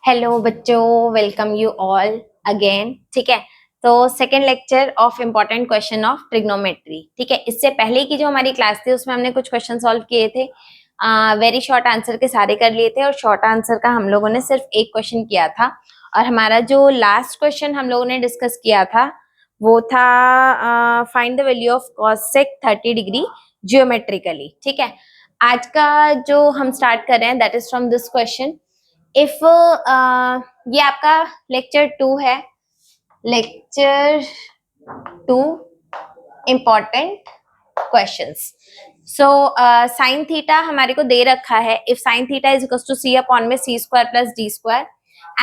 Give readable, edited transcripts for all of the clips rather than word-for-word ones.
Hello बच्चों, welcome you all again. ठीक है, तो second lecture of important question of trigonometry. ठीक है, इससे पहले की जो हमारी क्लास थी उसमें हमने कुछ क्वेश्चन सॉल्व किए थे। वेरी शॉर्ट आंसर के सारे कर लिए थे और शॉर्ट आंसर का हम लोगों ने सिर्फ एक क्वेश्चन किया था। और हमारा जो लास्ट क्वेश्चन हम लोगों ने डिस्कस किया था वो था find the value of cosec 30 degree geometrically. ठीक है, आज का जो हम स्टार्ट कर रहे हैं that is from this question. If ये आपका लेक्चर 2 है, lecture 2 important questions. So sine theta हमारे को दे रखा है। If sine theta is equal to C upon में सी square plus D square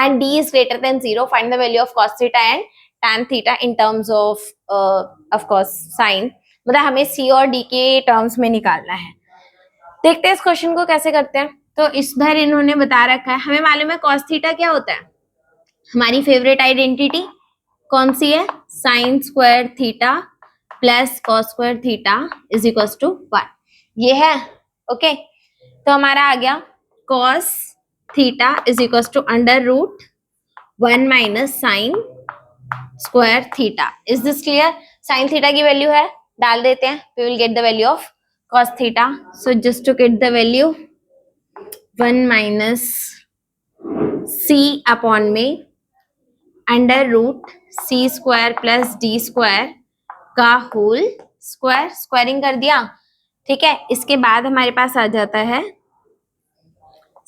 and D is greater than 0, find the value of cos theta and tan theta in terms of course sine. मतलब हमें सी और D के terms में निकालना है। देखते हैं इस क्वेश्चन को कैसे करते हैं। तो इस बार इन्होंने बता रखा है, हमें मालूम है कॉस थीटा क्या होता है। हमारी फेवरेट आइडेंटिटी कौन सी है? Sine square theta plus cos square theta is equal to 1। ये है ओके। तो हमारा आ गया cos theta is equal to under root 1 minus sine square theta. Is this clear? Sine theta की वैल्यू है, डाल देते हैं। We will get the value of cos theta. So just to get the value 1 minus c upon में under root c square plus D square का whole square, squaring कर दिया। ठीक है, इसके बाद हमारे पास आ जाता है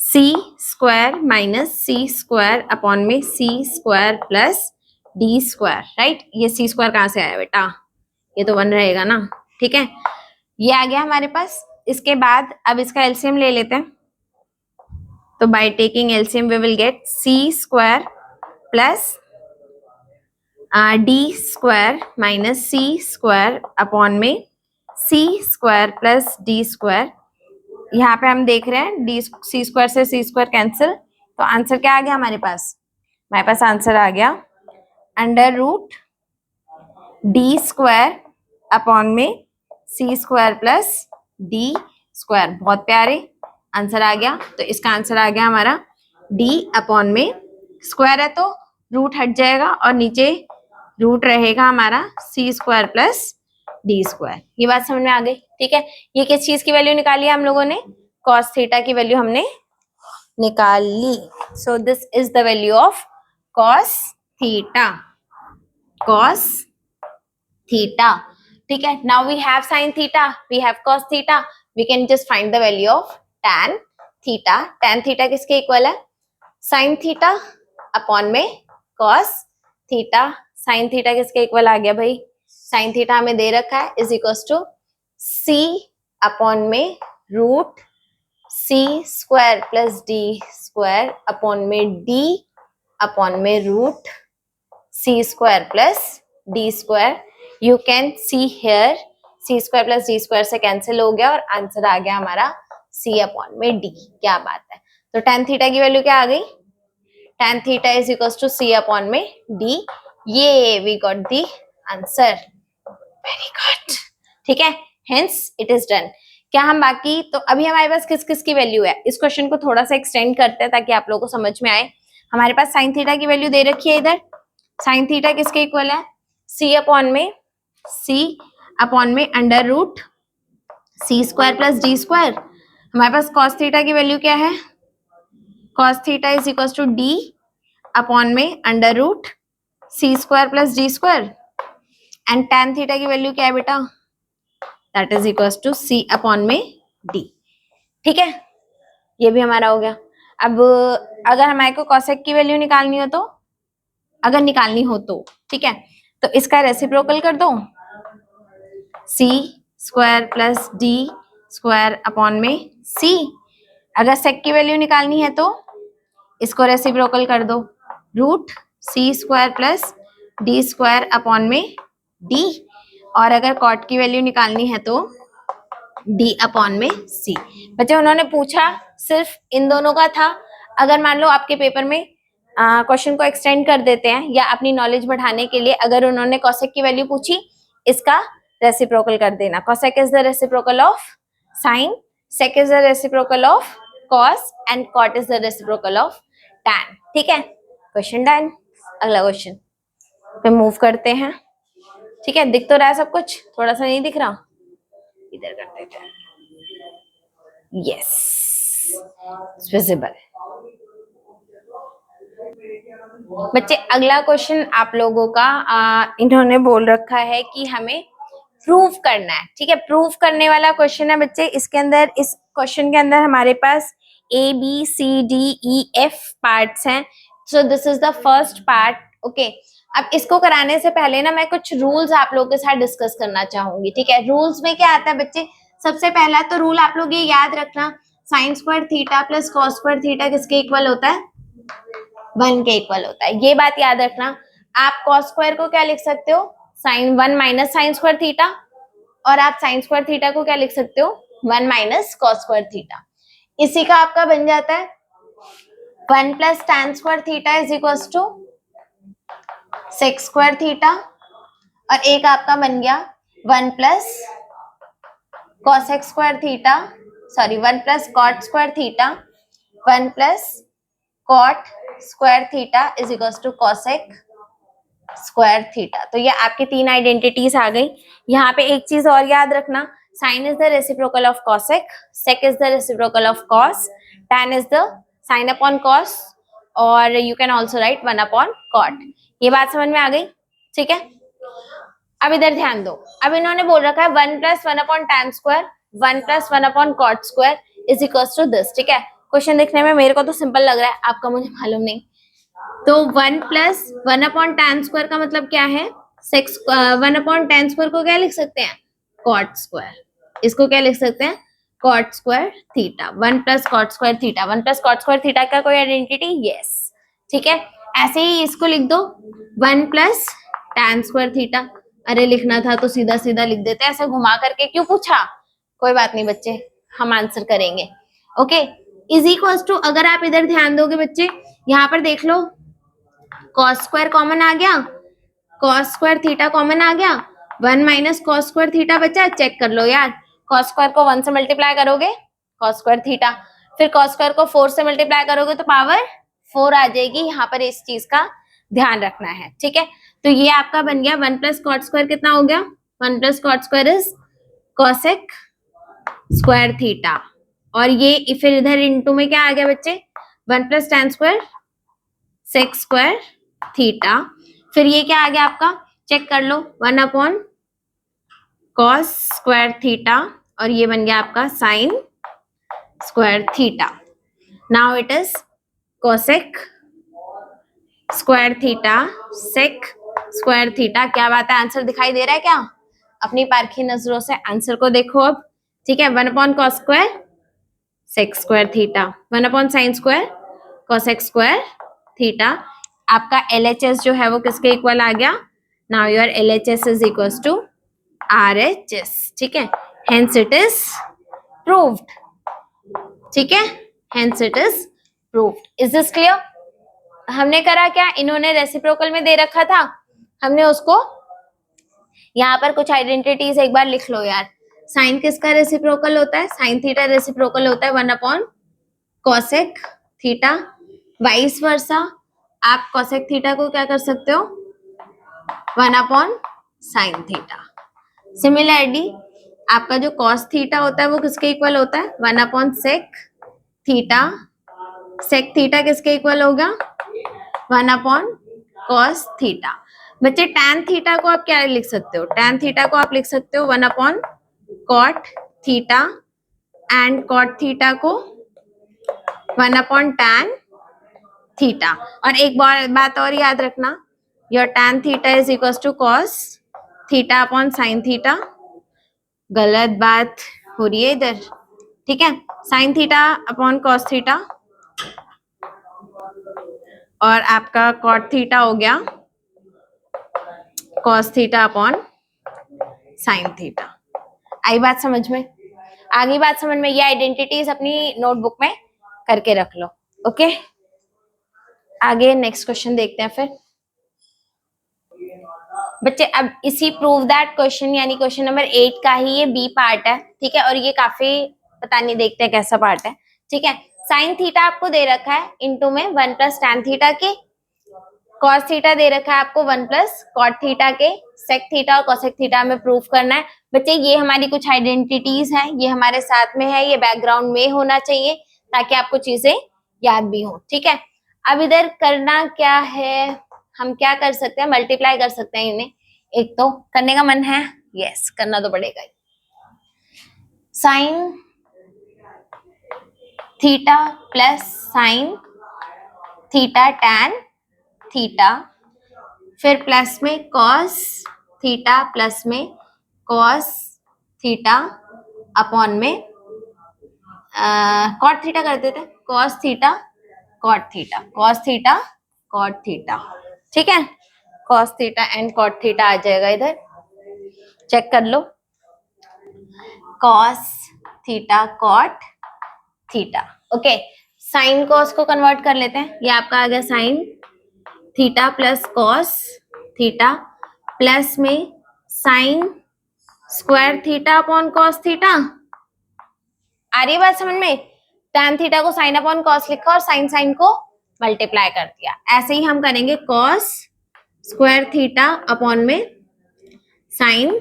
c square minus c square upon में c square plus D square. Right, ये c स्क्वायर कहाँ से आया बेटा? ये तो 1 रहेगा ना। ठीक है, ये आ गया हमारे पास। इसके बाद अब इसका एलसीएम ले लेते हैं। तो by taking LCM we will get c square plus D square minus c square upon में सी स्क्वायर प्लस डी स्क्वायर। यहाँ पे हम देख रहे हैं डी सी स्क्वायर से सी स्क्वायर कैंसिल, तो आंसर क्या आ गया हमारे पास? हमारे पास आंसर आ गया under root d square upon में सी स्क्वायर प्लस डी स्क्वायर। बहुत प्यारे, आंसर आ गया। तो इसका आंसर आ गया हमारा डी अपॉन में, स्क्वायर है तो रूट हट जाएगा और नीचे रूट रहेगा हमारा सी स्क्वायर प्लस डी स्क्वायर। ये बात समझ में आ गई? ठीक है, ये किस चीज की वैल्यू निकाली है हम लोगों ने? कॉस थीटा की वैल्यू हमने निकाल ली। So this is the value of cos theta, cos theta. ठीक है, now we have sine theta, we have cos theta, we can just find the value of tan theta. tan theta किसके equal है? Sine theta upon में cos theta. Sine theta किसके equal आ गया भाई? Sine theta हमें दे रखा है is equal to C upon में रूट सी square plus D square upon में डी अपॉन में root C square plus D square. You can see here c square plus D square से कैंसिल हो गया और आंसर आ गया हमारा सी अपॉन में डी। क्या बात है। तो tan थीटा की वैल्यू क्या आ गई? tan theta is equal to C upon में डी। ये we got the answer. Very good. ठीक है, हेंस इट इज डन। क्या हम बाकी, तो अभी हमारे पास किस किस की वैल्यू है? इस क्वेश्चन को थोड़ा सा एक्सटेंड करते हैं ताकि आप लोगों को समझ में आए। हमारे पास साइन थीटा की वैल्यू दे रखी है इधर। साइन थीटा किसके इक्वल है? सी अपॉन में, सी अपॉन में अंडर रूट सी स्क्वायर प्लस डी स्क्वायर। हमारे पास कॉस थीटा की वैल्यू क्या है? Cos theta is equal to D upon में under root C square plus D square. And tan theta की वैल्यू क्या है बेटा? That is equal to C upon में डी। ठीक है, ये भी हमारा हो गया। अब अगर हमारे को कॉसेक की वैल्यू निकालनी हो तो, अगर निकालनी हो तो ठीक है, तो इसका रेसिप्रोकल कर दो, C square plus D square upon में सी। अगर सेक की वैल्यू निकालनी है तो इसको रेसिप्रोकल कर दो, रूट सी square plus D square upon में डी। और अगर कॉट की वैल्यू निकालनी है तो डी अपॉन में सी। बच्चे उन्होंने पूछा सिर्फ इन दोनों का था। अगर मान लो आपके पेपर में क्वेश्चन को एक्सटेंड कर देते हैं या अपनी नॉलेज बढ़ाने के लिए, अगर उन्होंने कॉसेक की वैल्यू पूछी, इसका रेसिप्रोकल कर देना। Cosec is the reciprocal of sine, sec is the reciprocal of cos and cot is the reciprocal of tan. ठीक है, क्वेश्चन डन. अगला क्वेश्चन पे मूव करते हैं. ठीक है, दिख तो रहा है सब कुछ, थोड़ा सा नहीं दिख रहा, इधर कर देते हैं. Yes, visible. बच्चे अगला क्वेश्चन आप लोगों का इन्होंने बोल रखा है कि हमें प्रूव करना है. ठीक है, प्रूव करने वाला क्वेश्चन है बच्चे. इसके अंदर, इस क्वेश्चन के अंदर हमारे पास A B C D E F parts हैं. So this is the first part. Okay, अब इसको कराने से पहले ना मैं कुछ रूल्स आप लोगों के साथ डिस्कस करना चाहूंगी. ठीक है, रूल्स में क्या आता है बच्चे, सबसे पहला तो रूल आप लोग ये याद रखना, sign square theta plus cos square theta किसके इक्वल होता है? 1 के इक्वल होता है. ये बात याद रखना. आप कॉस स्क्वायर को क्या लिख सकते हो? Sine 1 minus sine square theta. और आप साइन स्क्वायर थीटा को क्या लिख सकते हो? 1 माइनस कॉस स्क्वायर थीटा. इसी का आपका बन जाता है 1 plus tan square theta is equal to sec square theta. और एक आपका बन गया 1 plus cosec square theta, sorry 1 plus cot square theta, 1 plus cot square theta is equal to cosec square theta. तो ये आपकी 3 आइडेंटिटीज आ गई. यहाँ पे एक चीज और याद रखना, sine is the reciprocal of cosec, sec is the reciprocal of cos, tan is the sine upon cos, और you can also write 1 upon cot. ये बात समझ में आ गई? ठीक है, अब इधर ध्यान दो. अब इन्होंने बोल रखा है 1 plus 1 upon tan square, 1 plus 1 upon cot square is equal to this. ठीक है, क्वेश्चन देखने में मेरे को तो सिंपल लग रहा है, आपका मुझे मालूम नहीं. तो 1 प्लस 1 अपॉन tan स्क्वायर का मतलब क्या है? 1 अपॉन tan स्क्वायर को क्या लिख सकते हैं? cot square. इसको क्या लिख सकते हैं? cot square theta. 1 plus cot square theta. 1 plus cot square theta का कोई आइडेंटिटी? यस. ठीक है, ऐसे ही इसको लिख दो 1 प्लस tan स्क्वायर थीटा. अरे लिखना था तो सीधा सीधा लिख देते, ऐसे घुमा करके क्यों पूछा? कोई बात नहीं बच्चे, हम आंसर करेंगे. ओके, इज इक्वल टू, अगर आप इधर ध्यान दोगे बच्चे, यहाँ पर देख लो, cos स्क्वायर कॉमन आ गया, cos स्क्वायर थीटा कॉमन आ गया, 1 माइनस cos स्क्वायर थीटा बचा. चेक कर लो यार, cos स्क्वायर को 1 से मल्टीप्लाई करोगे cos स्क्वायर थीटा, फिर cos स्क्वायर को 4 से मल्टीप्लाई करोगे तो पावर 4 आ जाएगी. यहाँ पर इस चीज का ध्यान रखना है. ठीक है, तो ये आपका बन गया 1 प्लस cot स्क्वायर. कितना हो गया? 1 plus cot square is cosec square theta. और ये फिर इधर इनटू में क्या आ गया बच्चे? 1 plus tan square sec square theta. फिर ये क्या आ गया आपका? चेक कर लो, 1 अपॉन cos स्क्वायर थीटा, और ये बन गया आपका sine square theta. Now it is cosec square theta sec square theta. क्या बात है, आंसर दिखाई दे रहा है क्या? अपनी पारखी नजरों से आंसर को देखो अब. ठीक है, 1 upon cos square sec square theta, 1 upon sine square cosec square theta. आपका LHS जो है वो किसके इक्वल आ गया? Now your LHS is equal to RHS. ठीक है, हेंस इट इज प्रूव्ड. ठीक है, hence it is proved. Is this clear? हमने करा क्या, इन्होंने रेसिप्रोकल में दे रखा था, हमने उसको यहाँ पर कुछ आइडेंटिटीज एक बार लिख लो यार. साइन किसका रेसिप्रोकल होता है? साइन थीटा रेसिप्रोकल होता है 1 upon cosec theta. Vice versa, आप cosec थीटा को क्या कर सकते हो? 1 अपॉन साइन थीटा. सिमिलरली आपका जो cos थीटा होता है वो किसके इक्वल होता है? 1 upon sec theta. Sec theta किसके इक्वल होगा? 1 अपॉन cos थीटा. बच्चे tan थीटा को आप क्या लिख सकते हो? tan थीटा को आप लिख सकते हो 1 upon cot theta, and cot theta को 1 अपॉन tan थीटा. और एक बात और याद रखना, your tan theta is equal to cos theta upon sine theta. गलत बात हो रही है इधर. ठीक है, sine theta upon cos theta, और आपका cot थीटा हो गया cos theta upon sine theta. आई बात समझ में? आगे बात समझ में? ये आइडेंटिटीज अपनी नोटबुक में करके रख लो. ओके, आगे नेक्स्ट क्वेश्चन देखते हैं फिर बच्चे. अब इसी प्रूव दैट क्वेश्चन यानी क्वेश्चन नंबर 8 का ही ये बी पार्ट है. ठीक है, और ये काफी पता नहीं, देखते हैं कैसा पार्ट है. ठीक है, साइन थीटा आपको दे रखा है इनटू में 1 प्लस टैन थीटा के, कॉस थीटा दे रखा है आपको 1 प्लस कॉट थीटा के, सेक थीटा और कोसेक थीटा में प्रूफ करना है। बच्चे ये हमारी कुछ आइडेंटिटीज हैं, ये हमारे साथ में है, ये बैकग्राउंड में होना चाहिए ताकि आपको चीजें याद भी हो। ठीक है, अब इधर करना क्या है, हम क्या कर सकते हैं, मल्टीप्लाई कर सकते हैं इन्हें। एक तो करने का मन है, यस करना तो पड़ेगा। Sine theta plus sine theta tan theta, फिर प्लस में कॉस थीटा प्लस में कॉस थीटा अपॉन में कॉट थीटा कर देते, cos theta cot theta, cos theta cot theta. ठीक है, cos theta and cot theta आ जाएगा इधर, चेक कर लो, cos theta cot theta. Okay, sine cos को कन्वर्ट कर लेते हैं, ये आपका आ गया sine theta plus cos theta plus में sine square theta upon cos theta. आ रही है बात समझ में? टैन थीटा को साइन अपॉन कॉस लिखा और साइन साइन को मल्टीप्लाई कर दिया। ऐसे ही हम करेंगे कॉस स्क्वायर थीटा अपॉन में साइन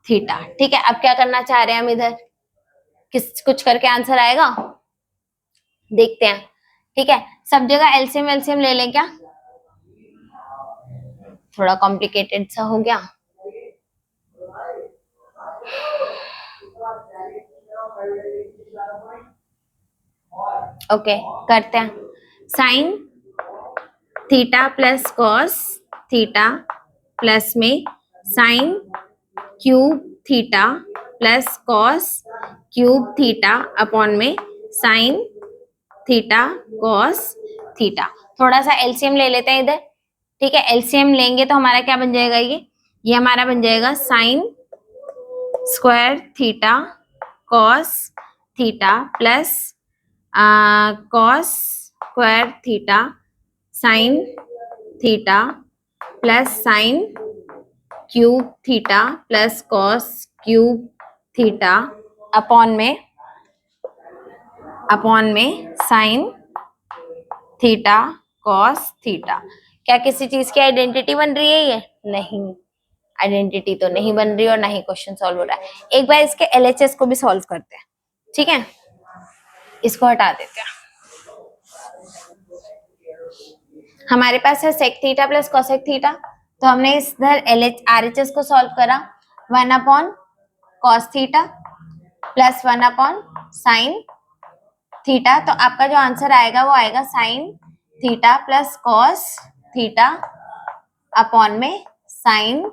थीटा। ठीक है, अब क्या करना चाह रहे हैं हम इधर, कुछ करके आंसर आएगा, देखते हैं। ठीक है, सब जगह एलसीएम एलसीएम ले लें क्या, थोड़ा कॉम्प्लिकेटेड सा हो गया। ओके करते हैं, sine theta plus cos theta plus में sine cube theta plus cos cube theta upon में साइन थीटा कॉस थीटा। थोड़ा सा एलसीएम ले लेते हैं इधर। ठीक है, एलसीएम लेंगे तो हमारा क्या बन जाएगा, ये हमारा बन जाएगा sign square theta cos theta plus cos square theta sine theta plus sign cube theta plus cos cube theta upon में साइन थीटा कॉस थीटा। क्या किसी चीज की आइडेंटिटी बन रही है ये? नहीं, आइडेंटिटी तो नहीं बन रही और ना ही क्वेश्चन सॉल्व हो रहा है। एक बार इसके एलएचएस को भी सॉल्व करते हैं। ठीक है, इसको हटा देते हैं। हमारे पास है sec theta plus cosec theta, तो हमने इधर आरएचएस को सॉल्व करा, 1 upon cos theta plus 1 upon sine theta. तो आपका जो आंसर आएगा वो आएगा sine theta plus cos theta upon में साइन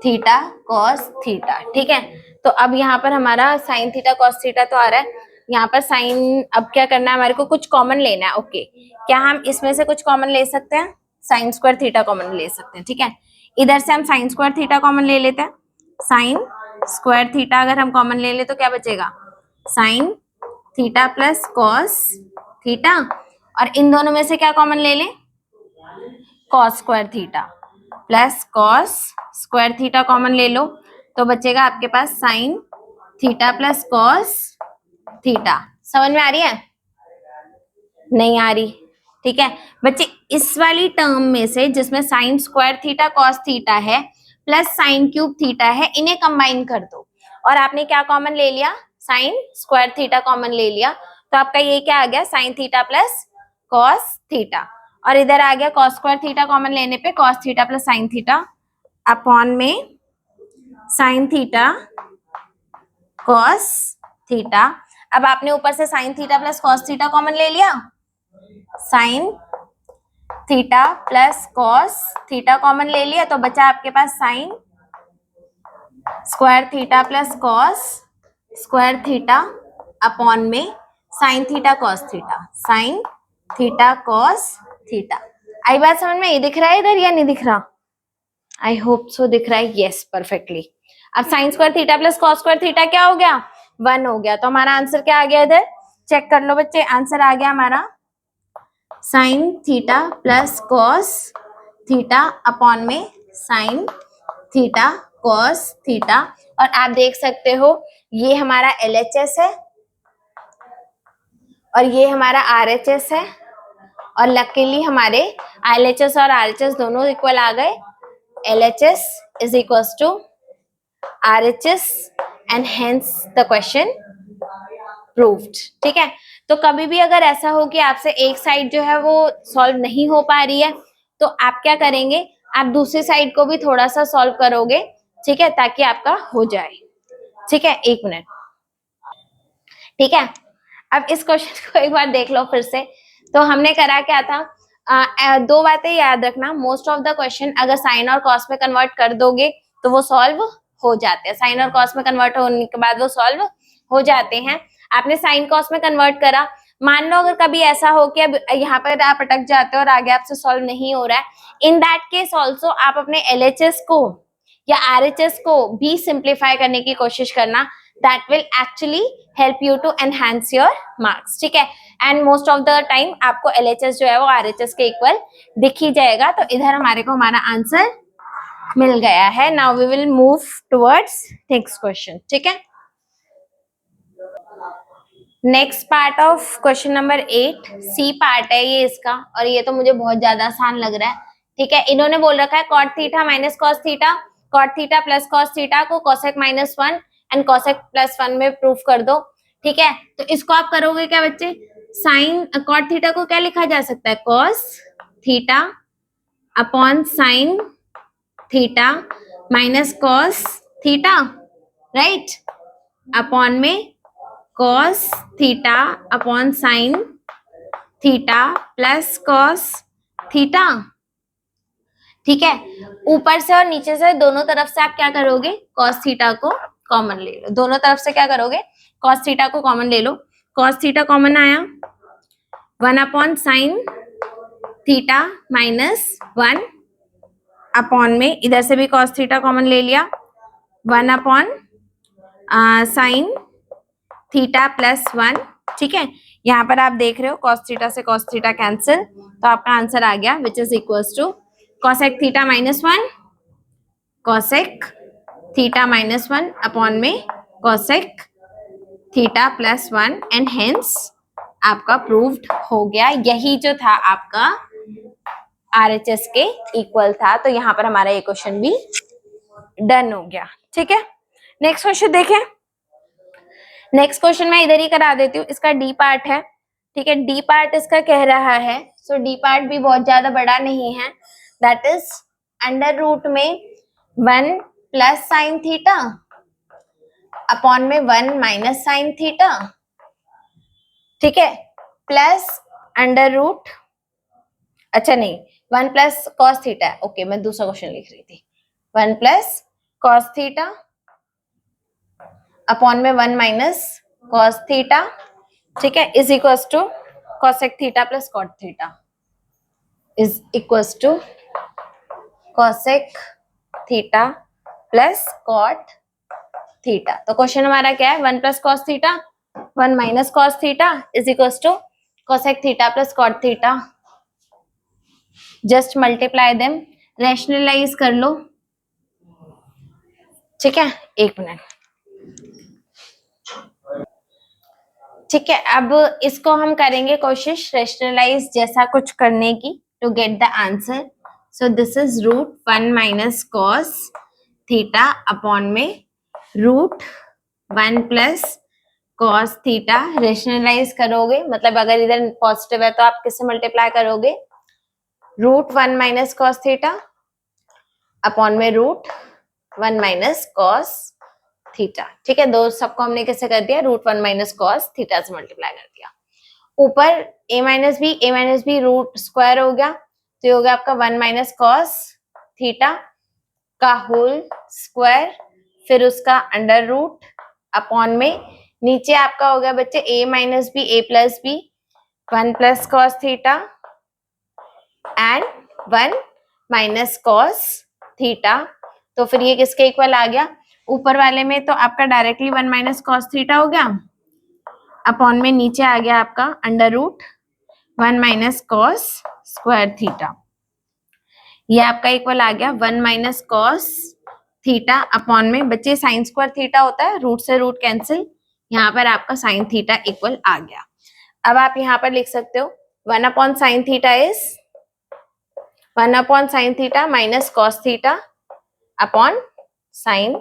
थीटा कॉस थीटा। ठीक है, तो अब यहाँ पर हमारा साइन थीटा कॉस थीटा तो आ रहा है, यहाँ पर साइन, अब क्या करना है हमारे को, कुछ कॉमन लेना है। ओके, क्या हम इसमें से कुछ कॉमन ले सकते हैं? साइन स्क्वायर थीटा कॉमन ले सकते हैं। ठीक है, इधर से हम साइन स्क्वायर थीटा कॉमन ले लेते हैं। साइन स्क्वायर थीटा अगर हम कॉमन ले ले तो क्या बचेगा, sine theta plus cos theta, और इन दोनों में से क्या कॉमन ले लें, cos square theta plus cos square theta common ले लो, तो बचेगा आपके पास sine theta plus cos theta. समझ में आ रही है? नहीं आ रही? ठीक है बच्चे, इस वाली टर्म में से जिसमें sign square theta cos theta है प्लस साइन क्यूब थीटा है, इन्हें कंबाइन कर दो, और आपने क्या कॉमन ले लिया, साइन स्क्वायर थीटा कॉमन ले लिया, तो आपका ये क्या आ गया, sine theta plus cos theta, और इधर आ गया कॉस स्क्वायर थीटा कॉमन लेने पे cos theta plus sine theta upon में साइन थीटा कॉस थीटा। अब आपने ऊपर से sine theta plus cos theta common ले लिया, sine theta plus cos theta common ले लिया, तो बचा आपके पास sine square theta plus cos square theta upon में sine theta cos theta, sine theta cos theta. आई बात समझ में? ये दिख रहा है इधर या नहीं दिख रहा? आई होप सो दिख रहा है, यस परफेक्टली। अब sign square theta plus cos square theta क्या हो गया, 1 हो गया, तो हमारा आंसर क्या आ गया इधर, चेक कर लो बच्चे, आंसर आ गया हमारा sine theta plus cos theta upon में साइन थीटा कॉस थीटा। और आप देख सकते हो ये हमारा एलएचएस है और ये हमारा RHS है, और लकीली हमारे LHS और RHS दोनों इक्वल आ गए। LHS is equals to RHS and hence the question proved। ठीक है, तो कभी भी अगर ऐसा हो कि आपसे एक साइड जो है वो सॉल्व नहीं हो पा रही है, तो आप क्या करेंगे, आप दूसरी साइड को भी थोड़ा सा सॉल्व करोगे, ठीक है, ताकि आपका हो जाए। ठीक है, 1 मिनट। ठीक है, अब इस क्वेश्चन को एक बार देख लो फिर से। तो हमने करा क्या था, दो बातें याद रखना। मोस्ट ऑफ द क्वेश्चन अगर साइन और कॉस में कन्वर्ट कर दोगे तो वो सॉल्व हो जाते हैं। साइन और कॉस में कन्वर्ट होने के बाद वो सॉल्व हो जाते हैं। आपने साइन कॉस में कन्वर्ट करा, मान लो अगर कभी ऐसा हो कि अब यहाँ पर आप अटक जाते हो और आगे आपसे सॉल्व नहीं हो रहा है, इन दैट केस ऑल्सो आप अपने LHS को या RHS को भी सिंप्लीफाई करने की कोशिश करना। that will actually help you to enhance your marks। ठीक है, and most of the time आपको LHS जो है वो RHS के इक्वल दिख ही जाएगा। तो इधर हमारे को हमारा आंसर मिल गया है। Now we will move towards next question. ठीक है, next part of question number 8 c part है ये इसका, और ये तो मुझे बहुत ज्यादा आसान लग रहा है। ठीक है, इन्होंने बोल रखा है cot theta minus cos theta, cot theta plus cos theta को cosec minus 1 and cosec plus 1 में प्रूफ कर दो। ठीक है, तो इसको आप करोगे क्या बच्चे, साइन कॉट थीटा को क्या लिखा जा सकता है, cos theta upon sine theta minus cos theta, right, upon में cos theta upon sine theta plus cos theta. ठीक है, ऊपर से और नीचे से दोनों तरफ से आप क्या करोगे, कॉस थीटा को कॉमन ले लो। दोनों तरफ से क्या करोगे, कॉस थीटा को कॉमन ले लो। कॉस थीटा कॉमन आया, 1 upon sine theta minus 1 upon में इधर से भी कॉस थीटा कॉमन ले लिया, 1 अपॉन साइन थीटा प्लस 1। ठीक है, यहाँ पर आप देख रहे हो कॉस थीटा से कॉस थीटा कैंसिल, तो आपका आंसर आ गया which is equals to cosec theta minus 1 cosec theta minus 1 upon में cosec theta plus 1 and hence आपका प्रूव्ड हो गया। यही जो था आपका RHS के इक्वल था। तो यहाँ पर हमारा ये क्वेश्चन भी डन हो गया। ठीक है, नेक्स्ट क्वेश्चन देखें। नेक्स्ट क्वेश्चन मैं इधर ही करा देती हूँ, इसका डी पार्ट है। ठीक है, डी पार्ट इसका कह रहा है, सो डी पार्ट भी बहुत ज्यादा बड़ा नहीं है, दैट इज अंडर रूट में 1 प्लस साइन थीटा अपॉन में 1 माइनस साइन थीटा। ठीक है, प्लस अंडर रूट, अच्छा नहीं 1 प्लस कॉस थीटा है, ओके मैं दूसरा क्वेश्चन लिख रही थी, 1 प्लस कॉस थीटा अपॉन में 1 माइनस कॉस थीटा। ठीक है, is equals to cosec theta plus cot theta is equals to cosec theta plus cot theta. तो क्वेश्चन हमारा क्या है, 1 plus cos theta 1 minus cos theta is equals to cosec theta plus cot theta. Just multiply them, rationalise कर लो। ठीक है, 1 minute. ठीक है, अब इसको हम करेंगे कोशिश रैशनलाइज जैसा कुछ करने की to get the answer. So this is root 1 minus cos theta upon में root 1 plus cos theta. Rationalise करोगे मतलब अगर इधर पॉजिटिव है तो आप किससे मल्टीप्लाई करोगे, root 1 minus cos theta upon में रूट 1 माइनस कॉस थीटा। ठीक है, दो सबको हमने कैसे कर दिया, रूट 1 माइनस कॉस थीटा से मल्टीप्लाई कर दिया। ऊपर a minus b root square हो गया, तो ये हो गया आपका 1 माइनस कॉस थीटा का होल स्क्वायर, फिर उसका अंडर रूट अपॉन में नीचे आपका हो गया बच्चे a minus b a plus b 1 plus cos theta and 1 minus cos theta. तो फिर ये किसके इक्वल आ गया, ऊपर वाले में तो आपका डायरेक्टली 1 माइनस कॉस थीटा हो गया, अपॉन में नीचे आ गया आपका under root 1 minus cos square theta. ये आपका इक्वल आ गया 1 माइनस कॉस थीटा अपॉन में बच्चे साइन स्क्वायर थीटा होता है, रूट से रूट कैंसिल, यहाँ पर आपका साइन थीटा इक्वल आ गया। अब आप यहाँ पर लिख सकते हो 1/sin theta is 1/sin theta minus cos theta upon sine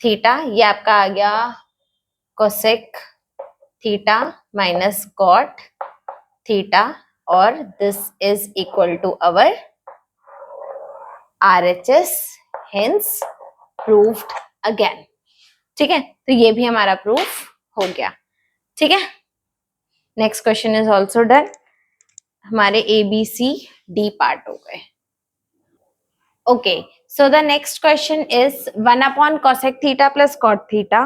theta. ये आपका आ गया cosec theta minus cot theta और this is equal to our RHS, hence proved again। ठीक है, तो ये भी हमारा प्रूफ हो गया। ठीक है, next question is also done. हमारे ABCD पार्ट हो गए। Okay, so the next question is 1/cosec theta plus cot theta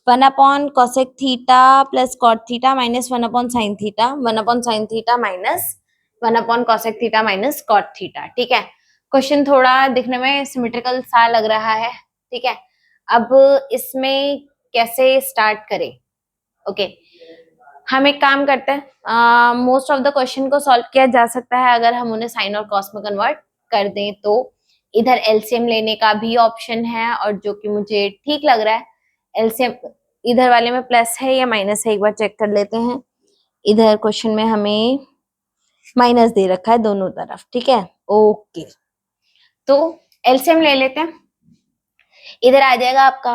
1/cosec theta plus cot theta minus 1/sin theta 1/sin theta minus 1/cosec theta minus cot theta. ठीक है, question थोड़ा दिखने में symmetrical सा लग रहा है। ठीक है, अब इसमें कैसे स्टार्ट करें? ओके, हम एक काम करते हैं, मोस्ट ऑफ द क्वेश्चन को सॉल्व किया जा सकता है अगर हम उन्हें साइन और कॉस में कन्वर्ट कर दें। तो इधर एलसीएम लेने का भी ऑप्शन है और जो कि मुझे ठीक लग रहा है, एलसीएम इधर वाले में प्लस है या माइनस है एक बार चेक कर लेते हैं। इधर क्वेश्चन में हमें माइनस दे रखा है दोनों तरफ। ठीक है, ओके, तो एलसीएम ले लेते हैं। इधर आ जाएगा आपका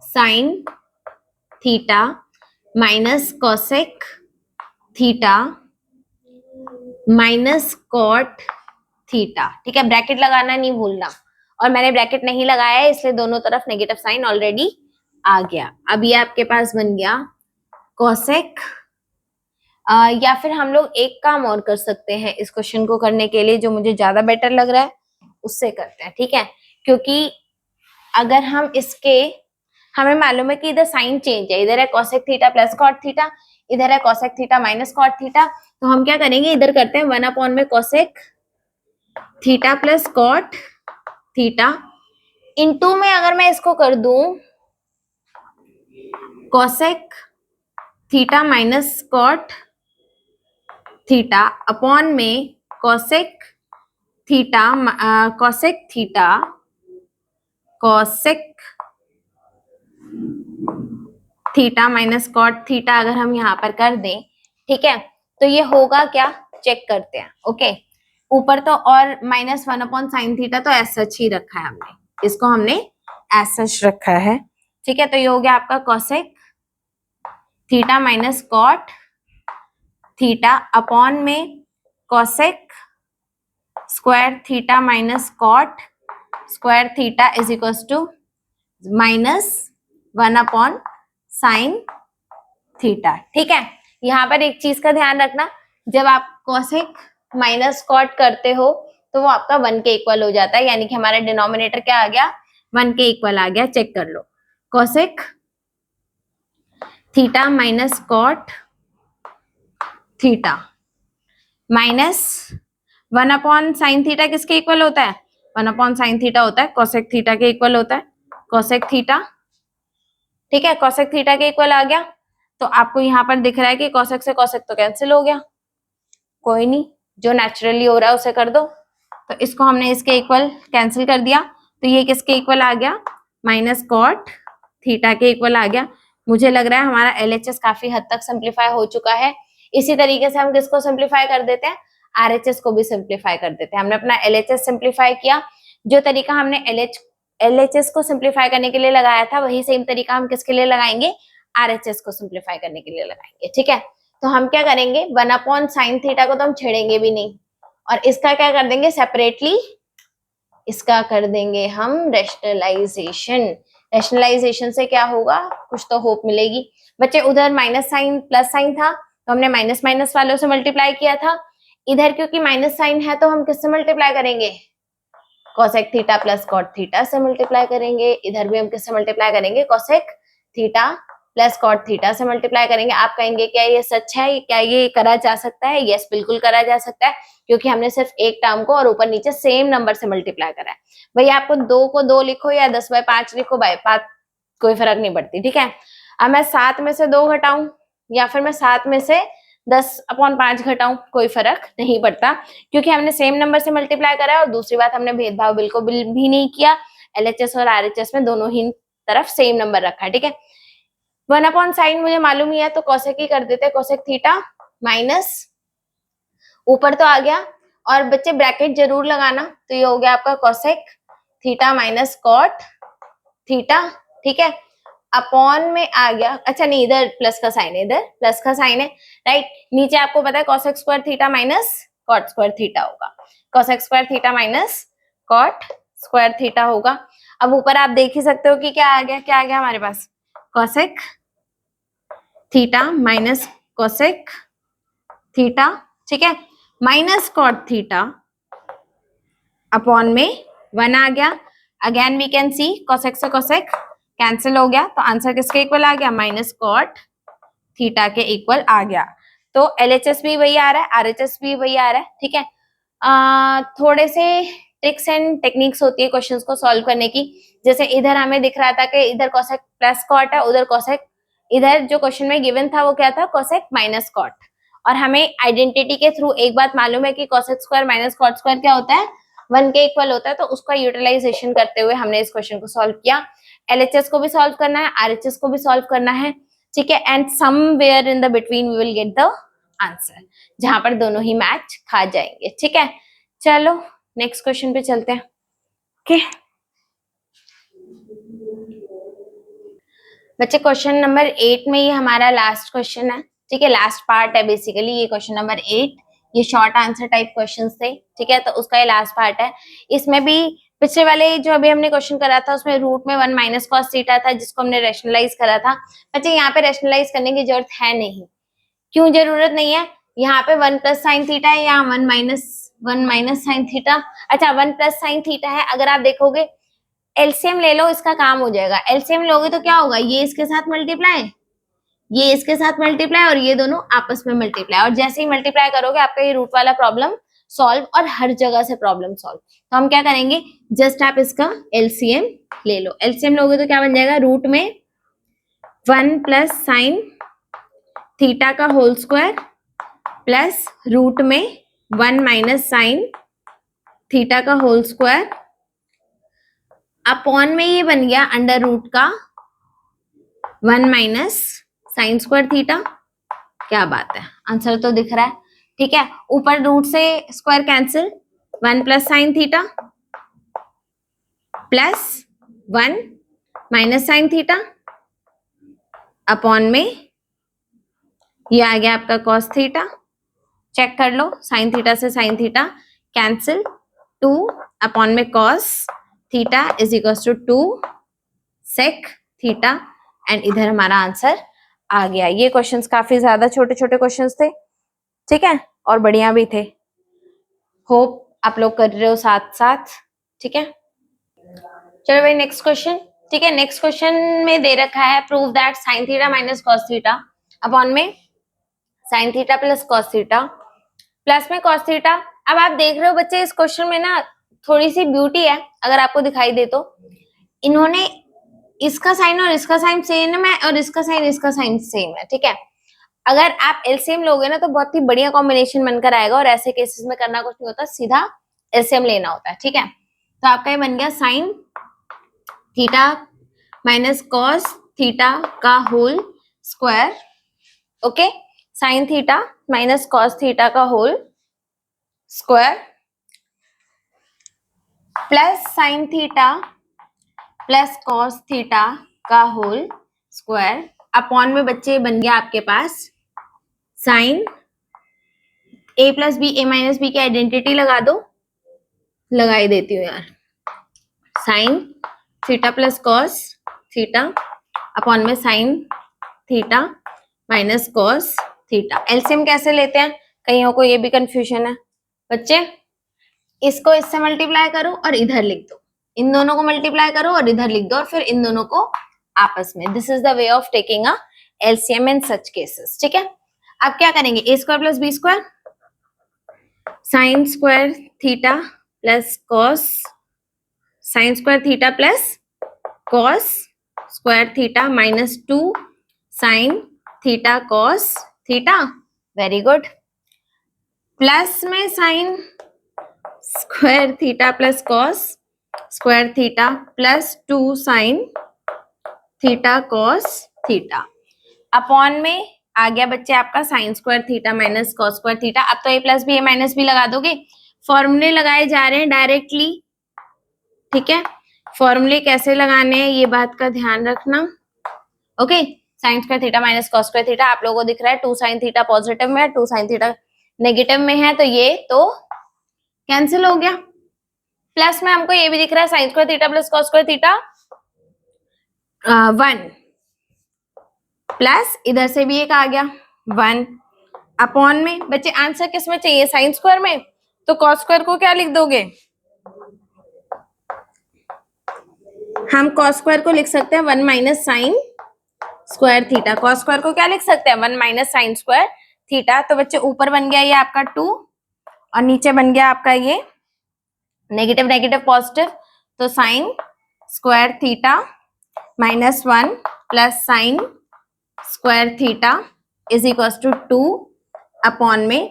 sine theta minus cosec theta minus cot theta. ठीक है, ब्रैकेट लगाना नहीं भूलना, और मैंने ब्रैकेट नहीं लगाया है इसलिए दोनों तरफ नेगेटिव साइन ऑलरेडी आ गया। अब ये आपके पास बन गया कोसेक, या फिर हम लोग एक काम और कर सकते हैं इस क्वेश्चन को करने के लिए, जो मुझे ज्यादा बेटर लग रहा है उससे करते हैं। ठीक है, क्योंकि अगर हम इसके, हमें मालूम है कि इधर साइन चेंज है, इधर है cosec theta plus cot theta, इधर है cosec theta minus cot theta. तो हम क्या करेंगे, इधर करते हैं 1 में cosec theta plus cot theta into में अगर मैं इसको कर दूं cosec theta minus cot theta upon में cosec theta cosec theta cosec theta minus cot theta अगर हम यहाँ पर कर दें। ठीक है, तो ये होगा क्या, चेक करते हैं। ओके, ऊपर तो और माइनस 1/sin थीटा तो एज सच ही रखा है हमने, इसको हमने एज सच रखा है। ठीक है, तो ये हो गया आपका cosec theta minus cot theta upon में cosec square theta minus cot square theta is equal to minus 1/sin theta. ठीक है, यहाँ पर एक चीज का ध्यान रखना, जब आप कोसेक माइनस कॉट करते हो तो वो आपका 1 के इक्वल हो जाता है, यानी कि हमारा डिनोमिनेटर क्या आ गया, 1 के इक्वल आ गया। चेक कर लो, cosec theta minus cot theta minus 1/sin theta किसके इक्वल होता है, 1/sin थीटा होता है कोसेक थीटा के इक्वल होता है, कोसेक थीटा। ठीक है, कोसेक थीटा के इक्वल आ गया। तो आपको यहाँ पर दिख रहा है कि कोसेक से कोसेक तो कैंसिल हो गया, कोई नहीं, जो नेचुरली हो रहा है उसे कर दो। तो इसको हमने इसके इक्वल कैंसिल कर दिया, तो ये किसके इक्वल आ गया, माइनस कॉट थीटा के इक्वल आ गया। मुझे लग रहा है हमारा LHS काफी हद तक सिंप्लीफाई हो चुका है। इसी तरीके से हम किसको सिंप्लीफाई कर देते हैं, RHS को भी सिंप्लीफाई कर देते हैं। हमने अपना LHS सिंप्लीफाई किया, जो तरीका हमने LHS को सिंप्लीफाई करने के लिए लगाया था वही सेम तरीका हम किसके लिए लगाएंगे, RHS को सिंप्लीफाई करने के लिए लगाएंगे। ठीक है, तो हम क्या करेंगे, 1/sin थीटा को तो हम छेड़ेंगे भी नहीं, और इसका क्या कर देंगे सेपरेटली, इसका कर देंगे हम रैशनलाइजेशन। रैशनलाइजेशन से क्या होगा, कुछ तो होप मिलेगी। बच्चे उधर माइनस साइन प्लस साइन था तो हमने माइनस माइनस वालों से मल्टीप्लाई किया था, इधर क्योंकि माइनस साइन है तो हम किससे मल्टीप्लाई करेंगे, cosec theta plus cot theta से मल्टीप्लाई करेंगे। इधर भी हम किससे मल्टीप्लाई करेंगे, cosec theta plus cot theta से मल्टीप्लाई करेंगे। आप कहेंगे क्या ये सच है, क्या ये करा जा सकता है, यस बिल्कुल करा जा सकता है, क्योंकि हमने सिर्फ एक टर्म को और ऊपर नीचे सेम नंबर से मल्टीप्लाई करा है। भाई आपको 2 को 2 लिखो या 10/5 लिखो, बाय 5 कोई फर्क नहीं पड़ती। ठीक है, अब मैं 7 में से 2 घटाऊं या फिर मैं 7 में से 10/5 घटाऊं, कोई फर्क नहीं पड़ता, क्योंकि हमने सेम नंबर से मल्टीप्लाई करा है। और दूसरी बात, हमने भेदभाव बिल्कुल भी नहीं किया, LHS और RHS में दोनों ही तरफ सेम नंबर रखा है। ठीक है, 1 अपॉन साइन मुझे मालूम ही है, तो कोसेक ही कर देते हैं, कोसेक थीटा माइनस, ऊपर तो आ गया, और बच्चे ब्रैकेट जरूर लगाना, तो ये हो गया आपका cosec theta minus cot theta, ठीक है, अपॉन में आ गया, अच्छा नहीं इधर प्लस का साइन है, इधर प्लस का साइन है, राइट, नीचे आपको पता है cosec square theta minus cot square theta होगा, cosec square theta minus cot square theta होगा। अब ऊपर आप देख ही सकते हो कि क्या आ गया, क्या आ गया हमारे पास, cosec theta minus cosec theta, ठीक है, माइनस कॉट थीटा अपॉन में 1 आ गया, again we can see cosec से कोसेक कैंसिल हो गया, तो आंसर किसके इक्वल आ गया, माइनस कॉट थीटा के इक्वल आ गया। तो एलएचएस भी वही आ रहा है, आरएचएस भी वही आ रहा है, ठीक है। थोड़े से ट्रिक्स एंड टेक्निक्स होती है क्वेश्चंस को सॉल्व करने की, जैसे इधर हमें दिख रहा था कि इधर कोसेक प्लस कॉट है, उधर कोसेक, इधर जो क्वेश्चन में गिवन था वो क्या था, कोसेक माइनस कॉट, और हमें आइडेंटिटी के थ्रू एक बात मालूम है कि cosec square minus cot square क्या होता है, 1 के इक्वल होता है, तो उसका यूटिलाइजेशन करते हुए हमने इस क्वेश्चन को सॉल्व किया। एलएचएस को भी सॉल्व करना है, आरएचएस को भी सॉल्व करना है, ठीक है, and somewhere in the between we will get the answer, जहां पर दोनों ही मैच खा जाएंगे, ठीक है। चलो नेक्स्ट क्वेश्चन पे चलते हैं, ओके बच्चे, क्वेश्चन नंबर 8 में ये हमारा लास्ट क्वेश्चन है, ठीक है, लास्ट पार्ट है बेसिकली ये क्वेश्चन नंबर 8, ये शॉर्ट आंसर टाइप क्वेश्चंस थे, ठीक है, तो उसका ये लास्ट पार्ट है। इसमें भी पिछले वाले जो अभी हमने क्वेश्चन करा था उसमें रूट में 1 माइनस कॉस थीटा था, जिसको हमने रैशनलाइज करा था। बच्चे यहाँ पे रैशनलाइज करने की जरूरत है नहीं, क्यों जरूरत नहीं है, यहाँ पे 1 प्लस साइन थीटा है, यहाँ 1 माइनस साइन थीटा, अच्छा 1 प्लस साइन थीटा है, अगर आप देखोगे एलसीएम ले लो, इसका काम हो जाएगा, एलसीएम लोगे तो क्या होगा, ये इसके साथ मल्टीप्लाई, ये इसके साथ मल्टीप्लाई, और ये दोनों आपस में मल्टीप्लाई, और जैसे ही मल्टीप्लाई करोगे आपका ये रूट वाला प्रॉब्लम सॉल्व, और हर जगह से प्रॉब्लम सॉल्व। तो हम क्या करेंगे, जस्ट आप इसका एलसीएम ले लो, एलसीएम लोगे तो क्या बन जाएगा, रूट में 1 प्लस साइन थीटा का होल स्क्वायर प्लस रूट में 1 माइनस साइन थीटा का होल स्क्वायर अपॉन में ये बन गया अंडर रूट का 1 माइनस साइन स्क्वायर थीटा। क्या बात है, आंसर तो दिख रहा है, ठीक है, ऊपर रूट से square cancel, 1 plus sine theta plus 1 minus sine theta upon में ये आ गया आपका कॉस थीटा, चेक कर लो, साइन थीटा से साइन थीटा कैंसिल, 2 अपॉन में cos theta is equal to 2 sec theta, and इधर हमारा आंसर आ गया। ये क्वेश्चंस काफी ज्यादा छोटे छोटे क्वेश्चंस थे, ठीक है, और बढ़िया भी थे, होप आप लोग कर रहे हो साथ साथ, ठीक है। चलो भाई नेक्स्ट क्वेश्चन, ठीक है, नेक्स्ट क्वेश्चन में दे रखा है prove that sine theta minus cos theta upon में sine theta plus cos theta plus में कॉस थीटा। अब आप देख रहे हो बच्चे इस क्वेश्चन में ना थोड़ी सी ब्यूटी है, अगर आपको दिखाई दे तो, इन्होंने इसका साइन और इसका साइन सेम है, और इसका साइन सेम है, ठीक है। अगर आप एलसीएम लोगे ना तो बहुत ही बढ़िया कॉम्बिनेशन बनकर आएगा, और ऐसे केसेस में करना कुछ नहीं होता, सीधा एलसीएम लेना होता है, ठीक है। तो आपका ये बन गया sine theta minus cos theta का whole square, okay, sine theta minus cos theta का whole square plus sine theta plus cos theta का होल स्क्वायर अपॉन में बच्चे बन गया आपके पास sine A plus B, A minus B की आइडेंटिटी लगा दो, लगाई देती हूँ यार, sine theta plus cos theta upon में sine theta minus cos theta. LCM कैसे लेते हैं, कईयों को ये भी कंफ्यूजन है बच्चे, इसको इससे मल्टीप्लाई करो और इधर लिख दो, इन दोनों को मल्टीप्लाई करो और इधर लिख दो, और फिर इन दोनों को आपस में, this is the way of taking a LCM in such cases, ठीक है। अब क्या करेंगे, A square plus B square sine square theta plus cos sine square theta plus cos square theta minus 2 sine theta cos theta, very good, plus में sine square theta plus cos square theta plus 2 sine theta cos theta. Upon में आ गया बच्चे आपका sine square theta minus cos square theta. अब तो a plus B A minus b लगा दोगे, फॉर्मूले लगाए जा रहे हैं डायरेक्टली, ठीक है। फॉर्मूले कैसे लगाने हैं ये बात का ध्यान रखना, okay. Sign square theta minus cos square theta आप लोगों को दिख रहा है, 2 साइन थीटा पॉजिटिव में है, 2 साइन थीटा नेगेटिव में है, तो ये तो कैंसिल हो गया। प्लस में हमको ये भी दिख रहा है sine square theta plus cos square theta 1 plus इधर से भी एक आ गया 1 अपॉन में बच्चे आंसर किस में चाहिए, साइन स्क्वायर में, तो कॉस स्क्वायर को क्या लिख दोगे, हम कॉस स्क्वायर को लिख सकते हैं 1 minus sine square theta. Cos square को क्या लिख सकते हैं 1 माइनस साइन स्क्वायर थीटा। तो बच्चे ऊपर बन गया ये आपका 2 और नीचे बन गया आपका ये नेगेटिव नेगेटिव पॉजिटिव, तो sine square theta minus 1 plus sine square theta is equal to 2 upon में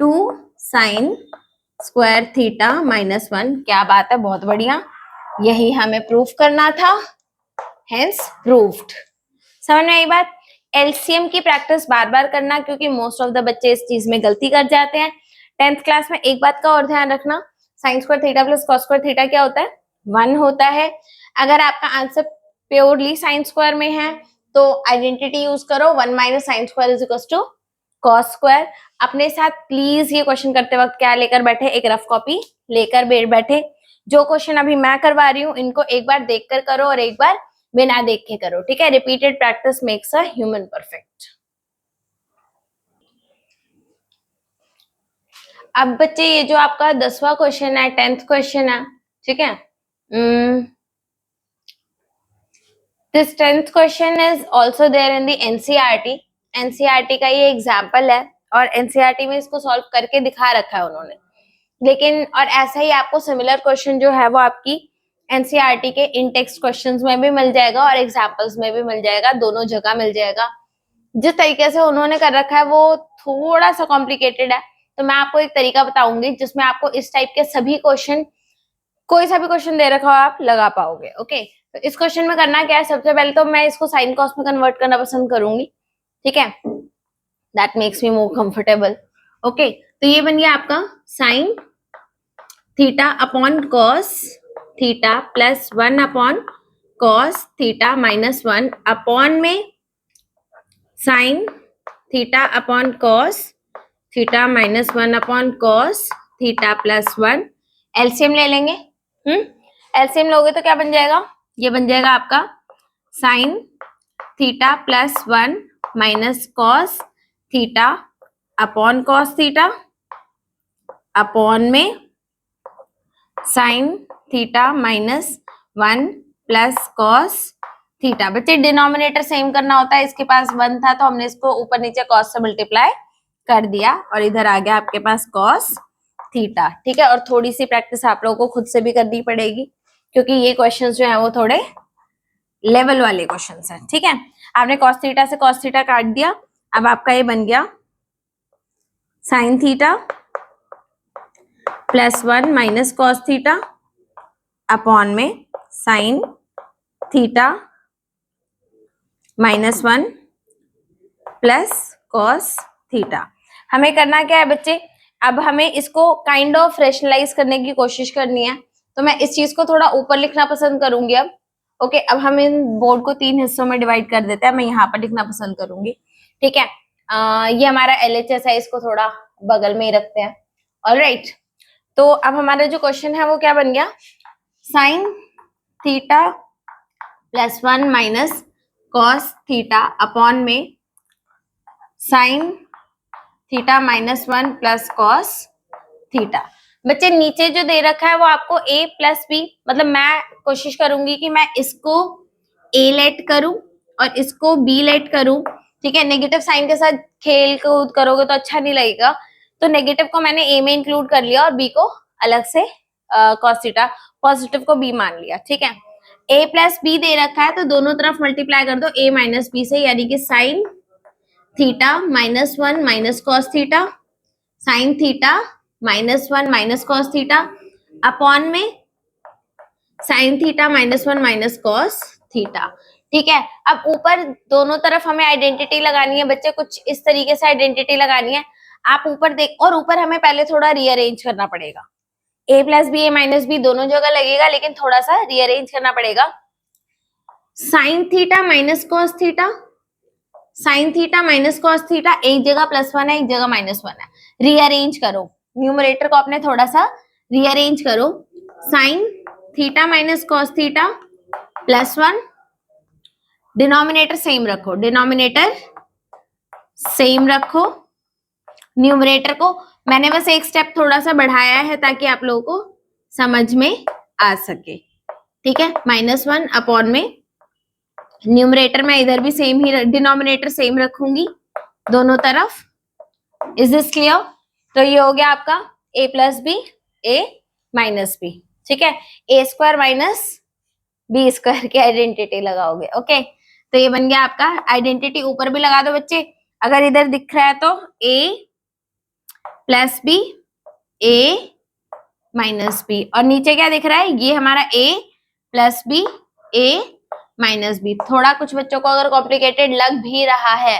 2 साइन स्क्वायर थीटा माइनस 1। क्या बात है, बहुत बढ़िया, यही हमें प्रूफ करना था, हेंस प्रूव्ड। समझ में आई बात। एलसीएम की प्रैक्टिस बार बार करना, क्योंकि मोस्ट ऑफ द बच्चे इस चीज में गलती कर जाते हैं। 10th क्लास में एक बात का और ध्यान रखना, sign square theta plus cos square theta क्या होता है, 1 होता है। अगर आपका आंसर प्योरली साइन स्क्वायर में है तो आइडेंटिटी यूज करो 1 minus sine square is equal to cos square. अपने साथ प्लीज ये क्वेश्चन करते वक्त क्या लेकर बैठे, एक रफ कॉपी लेकर बैठे। जो क्वेश्चन अभी मैं करवा रही हूँ इनको एक बार देखकर करो और एक बार बिना देख के करो, ठीक है। Repeated practice makes a human perfect. अब बच्चे ये जो आपका 10वां क्वेश्चन है, 10th क्वेश्चन है, ठीक है। This 10th question is also there in the NCERT. NCERT का ये एग्जाम्पल है और एनसीईआरटी में इसको सॉल्व करके दिखा रखा है उन्होंने, लेकिन और ऐसा ही आपको सिमिलर क्वेश्चन जो है वो आपकी एनसीईआरटी के इन टेक्स्ट क्वेश्चंस में भी मिल जाएगा और एग्जाम्पल्स में भी मिल जाएगा, दोनों जगह मिल जाएगा। जिस तरीके से उन्होंने कर रखा है वो थोड़ा सा कॉम्प्लिकेटेड है, तो मैं आपको एक तरीका बताऊंगी जिसमें आपको इस टाइप के सभी क्वेश्चन, कोई सा भी क्वेश्चन दे रखा हो आप लगा पाओगे, ओके। तो इस क्वेश्चन में करना क्या है, सबसे पहले तो मैं इसको साइन कॉस में कन्वर्ट करना पसंद करूंगी, ठीक है, that makes me more comfortable, okay. तो ये बन गया आपका sine theta upon cos theta plus 1 upon cos theta minus 1 upon में sine theta upon cos theta minus 1 upon cos theta plus 1। LCM ले लेंगे, एलसीएम लोगे तो क्या बन जाएगा, ये बन जाएगा आपका sine theta plus 1 minus cos theta upon cos theta upon में sine theta minus 1 plus cos theta. बच्चे डिनोमिनेटर सेम करना होता है, इसके पास 1 था तो हमने इसको ऊपर नीचे कॉस से मल्टीप्लाई कर दिया और इधर आ गया आपके पास कॉस थीटा, ठीक है। और थोड़ी सी प्रैक्टिस आप लोगों को खुद से भी करनी पड़ेगी, क्योंकि ये क्वेश्चंस जो है वो थोड़े लेवल वाले क्वेश्चंस हैं, ठीक है। आपने कॉस थीटा से कॉस थीटा काट दिया, अब आपका ये बन गया sine theta plus 1 minus cos theta upon में sine theta minus 1 plus cos theta. हमें करना क्या है बच्चे, अब हमें इसको काइंड ऑफ रेशनलाइज करने की कोशिश करनी है, तो मैं इस चीज को थोड़ा ऊपर लिखना पसंद करूंगी अब, ओके। अब हम इन बोर्ड को 3 हिस्सों में डिवाइड कर देते हैं, मैं यहाँ पर लिखना पसंद करूंगी, ठीक है। ये हमारा LHS है, इसको थोड़ा बगल में ही रखते हैं, ऑलराइट। तो अब हमारा जो क्वेश्चन है वो क्या बन गया, sine theta plus 1 minus cos theta upon में sine theta minus 1 plus cos theta. बच्चे नीचे जो दे रखा है वो आपको a प्लस बी, मतलब मैं कोशिश करूंगी कि मैं इसको a लेट करूं और इसको b लेट करूं, ठीक है। नेगेटिव साइन के साथ खेल कूद करोगे तो अच्छा नहीं लगेगा, तो नेगेटिव को मैंने a में इंक्लूड कर लिया और b को अलग से कॉस थीटा, पॉजिटिव को b मान लिया, ठीक है। a प्लस बी दे रखा है तो दोनों तरफ मल्टीप्लाई कर दो a माइनस बी से, यानी कि sine theta minus 1 minus cos theta, sine theta minus 1 minus cos theta upon में sine theta minus 1 minus cos theta, ठीक है। अब ऊपर दोनों तरफ हमें आइडेंटिटी लगानी है बच्चे, कुछ इस तरीके से आइडेंटिटी लगानी है। आप ऊपर देख, और ऊपर हमें पहले थोड़ा रीअरेंज करना पड़ेगा। a plus B A minus b दोनों जगह लगेगा, लेकिन थोड़ा सा रीअरेंज करना पड़ेगा। Sine theta minus cos theta, sine theta minus cos theta, एक जगह +1 है, एक जगह -1 है। रीअरेंज करो, न्यूमरेटर को अपने थोड़ा सा रीअरेंज करो। Sign theta minus cos theta +1, denominator same रखो, डिनोमिनेटर सेम रखो। न्यूमरेटर को मैंने बस एक स्टेप थोड़ा सा बढ़ाया है ताकि आप लोगों को समझ में आ सके। ठीक है, -1 अपॉन में न्यूमरेटर में इधर भी सेम ही, डिनोमिनेटर सेम रखूंगी दोनों तरफ। Is this clear? तो ये हो गया आपका a plus B A minus b. ठीक है, a square minus b square की आइडेंटिटी लगाओगे। ओके, तो ये बन गया आपका। आइडेंटिटी ऊपर भी लगा दो बच्चे, अगर इधर दिख रहा है तो a plus B A minus b, और नीचे क्या दिख रहा है, ये हमारा a plus B A minus b. थोड़ा कुछ बच्चों को अगर कॉम्प्लिकेटेड लग भी रहा है,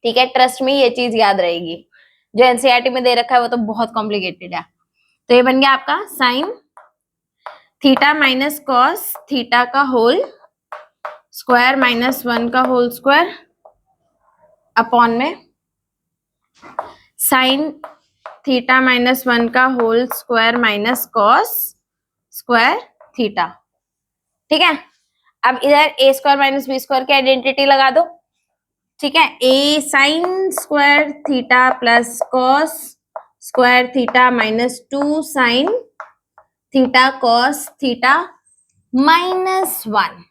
ठीक है, ट्रस्ट में ये चीज याद रहेगी, जो एनसीईआरटी में दे रखा है वो तो बहुत कॉम्प्लिकेटेड है। तो ये बन गया आपका sine theta minus cos theta का होल स्क्वायर -1 का होल स्क्वायर अपॉन में साइन थीटा -1 का whole square minus cos square theta. ठीक है, अब इधर a square minus b square की आइडेंटिटी लगा दो। ठीक है, a sine square theta plus cos square theta -2 sine theta cos theta -1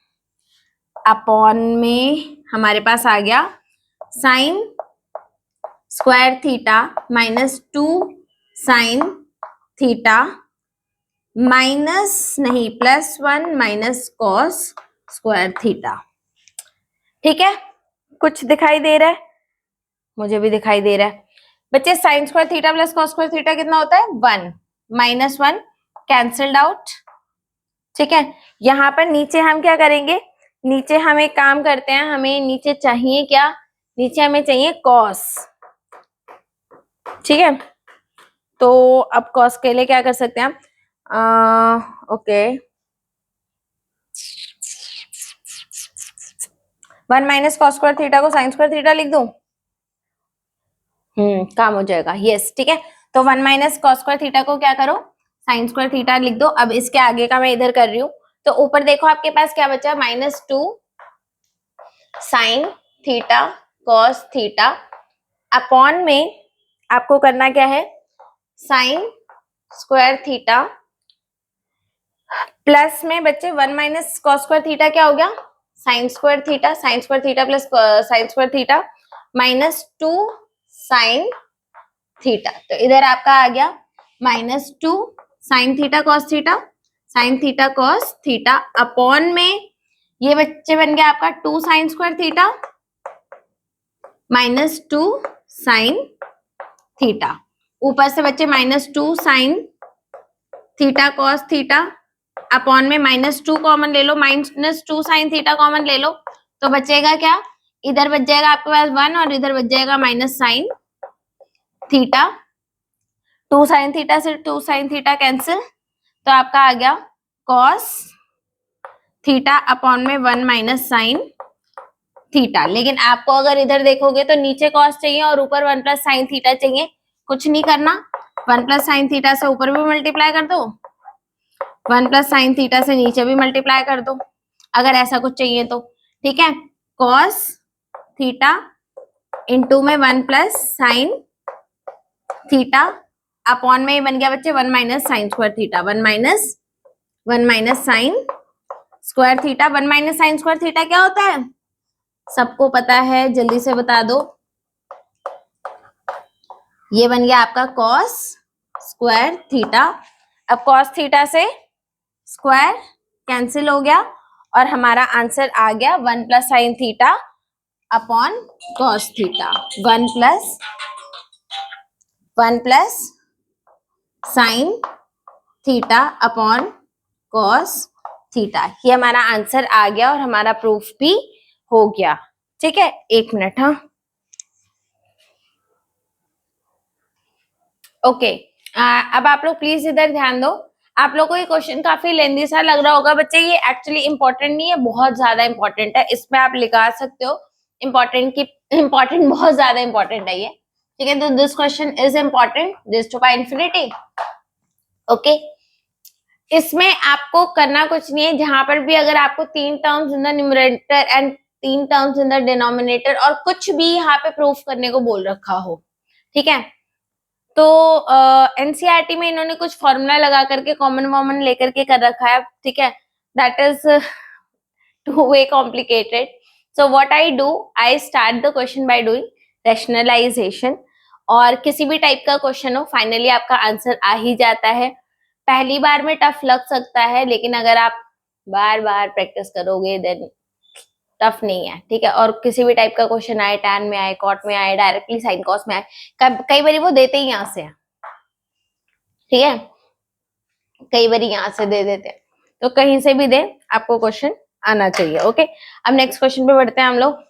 upon में हमारे पास आ गया sine square theta -2 sine theta +1 minus cos square theta. ठीक है, कुछ दिखाई दे रहा है? मुझे भी दिखाई दे रहा है बच्चे। Sign square theta plus cos square theta कितना होता है? 1, -1 कैंसल्ड आउट। ठीक है, यहाँ पर नीचे हम क्या करेंगे, नीचे हम एक काम करते हैं, हमें नीचे चाहिए क्या, नीचे हमें चाहिए कॉस। ठीक है, तो अब कॉस के लिए क्या कर सकते हैं हम, okay, 1 minus cos square theta को साइन स्क्वायर थीटा लिख दूं? काम हो जाएगा। यस, ठीक है, तो 1 माइनस कॉस स्क्वायर थीटा को क्या करो, साइन स्क्वायर थीटा लिख दो। अब इसके आगे का मैं इधर कर रही हूँ, तो ऊपर देखो आपके पास क्या बचा, -2 sine theta cos theta upon में आपको करना क्या है, साइन स्क्वायर थीटा प्लस में बच्चे 1 माइनस कॉस स्क्वायर थीटा क्या हो गया, sine square theta, sine square theta plus sine square theta -2 sine theta. तो इधर आपका आ गया -2 sine theta cos theta, sine theta cos theta upon में ये बच्चे बन गया आपका 2 sign square theta -2 sine theta. ऊपर से बच्चे -2 sine theta cos theta upon में -2 कॉमन ले लो, -2 साइन थीटा कॉमन ले लो, तो बचेगा क्या, इधर बच जाएगा आपके पास 1 और इधर बच जाएगा minus sine theta. 2 sine theta से 2 साइन थीटा कैंसिल, तो आपका आ गया कॉस थीटा अपॉन में 1 माइनस साइन थीटा। लेकिन आपको अगर इधर देखोगे तो नीचे कॉस चाहिए और ऊपर 1 प्लस साइन थीटा चाहिए। कुछ नहीं करना, 1 प्लस साइन थीटा से ऊपर भी मल्टीप्लाई कर दो, 1 प्लस साइन थीटा से नीचे भी मल्टीप्लाई कर दो, अगर ऐसा कुछ चाहिए तो। ठीक है, कॉस थीटा इंटू में 1 प्लस साइन थीटा अपॉन में बन गया बच्चे 1 minus sine square theta, 1 minus sine square theta. 1 minus sine square theta क्या होता है, सबको पता है, जल्दी से बता दो। ये बन गया आपका कॉस स्क्वायर थीटा। अब कॉस थीटा से स्क्वायर कैंसिल हो गया और हमारा आंसर आ गया 1 plus sine theta upon cos theta, 1 plus sine theta upon cos theta. ये हमारा आंसर आ गया और हमारा प्रूफ भी हो गया। ठीक है, 1 मिनट। हाँ, ओके। अब आप लोग प्लीज इधर ध्यान दो। आप लोग को ये क्वेश्चन काफी लेंदी सा लग रहा होगा बच्चे, ये एक्चुअली इंपॉर्टेंट नहीं है, बहुत ज्यादा इंपॉर्टेंट है। इसमें आप लिखा सकते हो इंपॉर्टेंट की इंपॉर्टेंट, बहुत ज्यादा इंपॉर्टेंट है ये। ठीक है, तो this question is important, this two by infinity. Okay, इसमें आपको करना कुछ नहीं है। जहां पर भी अगर आपको 3 terms in the numerator and 3 terms in the denominator और कुछ भी यहाँ पे प्रूफ करने को बोल रखा हो, ठीक है, तो एनसीईआरटी में इन्होंने कुछ फॉर्मूला लगा करके कॉमन वॉमन लेकर के कर रखा है। ठीक है, that is too way complicated. So what I do, I start the question by doing rationalisation. और किसी भी टाइप का क्वेश्चन हो, फाइनली आपका आंसर आ ही जाता है। पहली बार में टफ लग सकता है, लेकिन अगर आप बार बार प्रैक्टिस करोगे देन टफ नहीं है। ठीक है, और किसी भी टाइप का क्वेश्चन आए, टैन में आए, कॉट में आए, डायरेक्टली साइन कॉस में आए, कई बार वो देते ही यहाँ से है। ठीक है, कई बार यहाँ से दे देते हैं, तो कहीं से भी दे, आपको क्वेश्चन आना चाहिए। ओके, अब नेक्स्ट क्वेश्चन पे बढ़ते हैं हम लोग।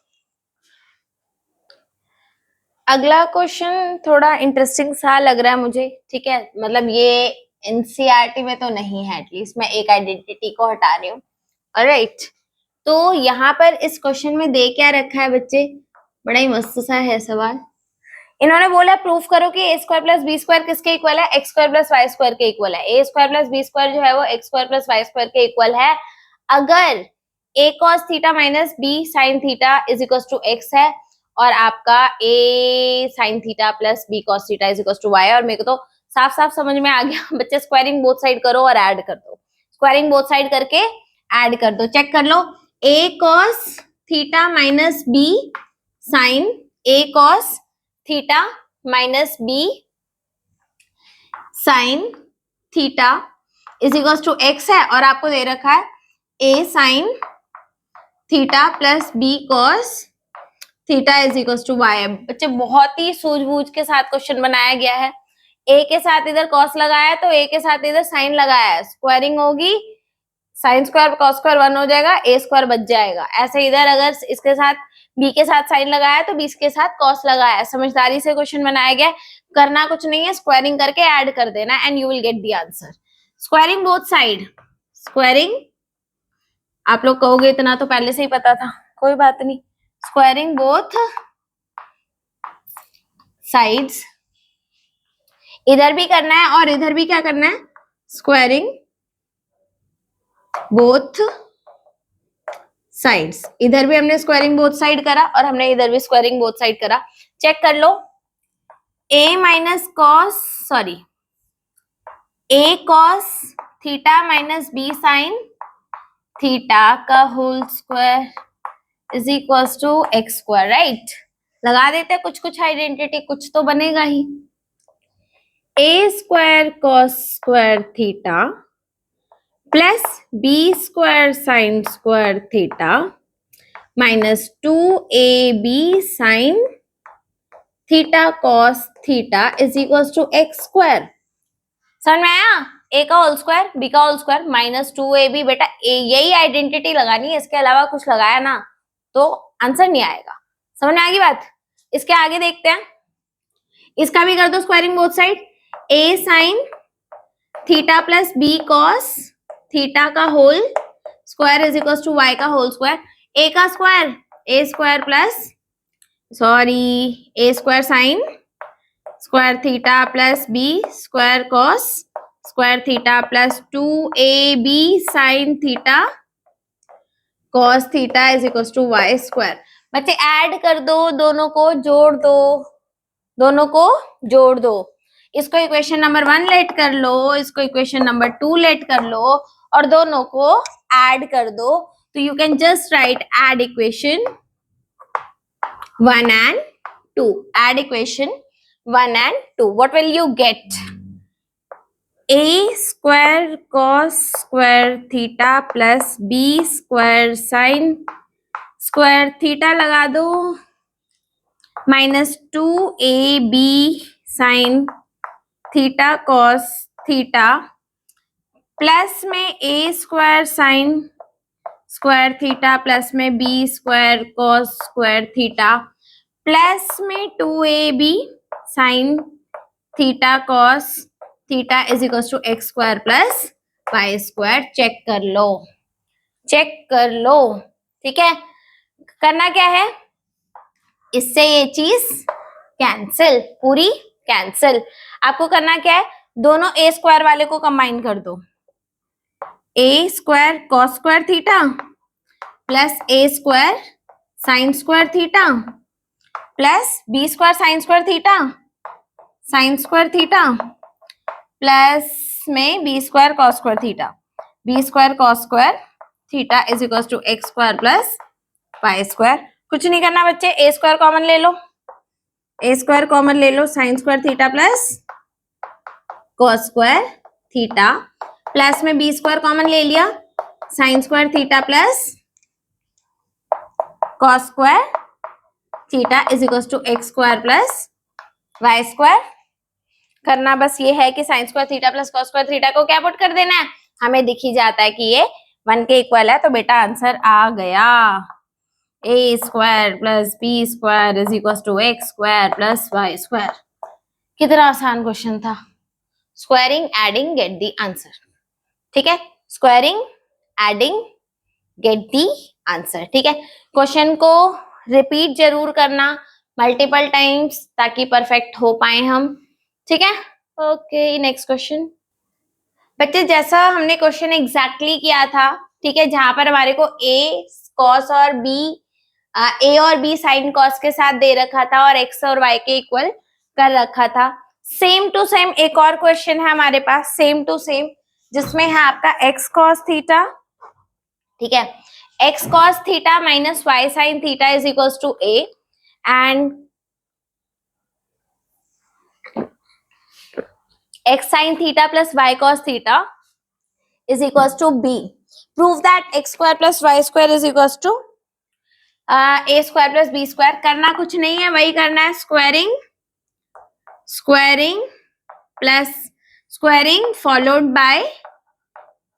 अगला क्वेश्चन थोड़ा इंटरेस्टिंग सा लग रहा है मुझे। ठीक है, मतलब ये एनसीईआरटी में तो नहीं है, एटलीस्ट मैं एक आइडेंटिटी को हटा रही हूँ। ऑलराइट, तो यहाँ पर इस क्वेश्चन में दे क्या रखा है बच्चे, बड़ा ही मस्त सा है सवाल। इन्होंने बोला प्रूफ करो कि A square plus B square किसके इक्वल है, X square plus Y square के इक्वल है। A square plus B square जो है वो X square plus Y square के इक्वल है अगर A cos theta minus B sine theta is equal to X है, और आपका A sine theta plus B cos theta is equal to Y. और मेरे को तो साफ साफ समझ में आ गया बच्चे, स्क्वायरिंग बोथ साइड करो और ऐड कर दो, स्क्वायरिंग बोथ साइड करके ऐड कर दो। चेक कर लो, A cos theta minus B sine A cos theta minus B sine theta is equal to X है, और आपको दे रखा है A sine theta plus B cos theta is equal to Y. बच्चे बहुत ही सूझबूझ के साथ क्वेश्चन बनाया गया है। ए के साथ इधर कॉस लगाया है, तो ए के साथ इधर साइन लगाया है, स्क्वायरिंग होगी, साइन स्क्वायर कॉस स्क्वायर 1 हो जाएगा, ए स्क्वायर बच जाएगा। ऐसे इधर अगर इसके साथ बी के साथ साइन लगाया तो बी के साथ कॉस लगाया। समझदारी से क्वेश्चन बनाया गया, करना कुछ नहीं है, स्क्वायरिंग करके ऐड कर देना and you will get the answer. Squaring both side, squaring आप लोग कहोगे इतना तो पहले से ही पता था, कोई बात नहीं। स्क्वायरिंग बोथ साइड्स, इधर भी करना है और इधर भी क्या करना है, स्क्वायरिंग बोथ साइड्स। इधर भी हमने स्क्वायरिंग बोथ साइड करा और हमने इधर भी स्क्वायरिंग बोथ साइड करा। चेक कर लो, A minus cos sorry A cos theta minus B sine theta का whole square is equal to X square. Right, लगा देते हैं कुछ कुछ आइडेंटिटी, कुछ तो बनेगा ही। A square cos square theta plus B square sine square theta minus 2ab sine theta cos theta is equal to X square. समझ में आया, ए का होल स्क्वायर बी का होल स्क्वायर माइनस 2ab। बेटा यही आइडेंटिटी लगानी है, इसके अलावा कुछ लगाया ना तो आंसर नहीं आएगा। समझ में आ गई बात। इसके आगे देखते हैं, इसका भी कर दो squaring both side, A sine theta plus B cos theta का whole square is equal to Y का होल स्क्वायर। ए का square A square plus sorry A square sine square theta plus B square cos square theta plus 2ab sine theta cos theta is equal to Y square. बच्चे add कर दो, दोनों को जोड़ दो, दोनों को जोड़ दो। इसको इक्वेशन नंबर 1 लेट कर लो, इसको इक्वेशन नंबर 2 लेट कर लो और दोनों को ऐड कर दो। तो you can just right add equation 1 and 2, add equation 1 and 2. What will you get? A square cos square theta plus B square sin square theta लगा दो minus 2ab sin theta cos theta plus में A square sine square theta plus में B square cos square theta plus में 2ab sine theta cos theta is equal to X square plus Y square. Check कर लो, check कर लो। ठीक है, करना क्या है, इससे ये चीज कैंसिल, पूरी कैंसिल। आपको करना क्या है, दोनों ए स्क्वायर वाले को कंबाइन कर दो। A square cos square theta plus A square sine square theta plus B square sine square theta sine square theta plus में B square cos square theta B square cos square theta is equal to X square plus Y square. कुछ नहीं करना बच्चे, ए square common ले लो, ए square common ले लो, sine square theta plus cos square theta plus में B square common ले लिया, sine square theta plus cos square theta is equal to X square plus Y square. करना बस ये है कि sine square theta plus cos square theta को क्या पुट कर देना है, हमें दिख ही जाता है कि ये 1 के इक्वल है, तो बेटा आंसर आ गया। A square plus B square is equal to X square plus Y square. कितना आसान क्वेश्चन था। Squaring adding get the answer. ठीक है, squaring adding get the answer. ठीक है, क्वेश्चन को रिपीट जरूर करना मल्टीपल टाइम्स ताकि परफेक्ट हो पाए हम। ठीक है, ओके नेक्स्ट क्वेश्चन। बच्चे जैसा हमने क्वेश्चन एग्जैक्टली किया था, ठीक है, जहां पर हमारे को ए कॉस और बी ए और बी साइन कॉस के साथ दे रखा था और एक्स और वाई के इक्वल कर रखा था, सेम टू सेम एक और क्वेश्चन है हमारे पास, सेम टू सेम, जिसमें है आपका एक्स कॉस थीटा, ठीक है, x cos theta minus y sine theta is equal to a and x sin theta plus y cos theta is equals to b. Prove that x square plus y square is equals to a square plus b square। करना कुछ नहीं है, वही करना है, squaring squaring plus squaring followed by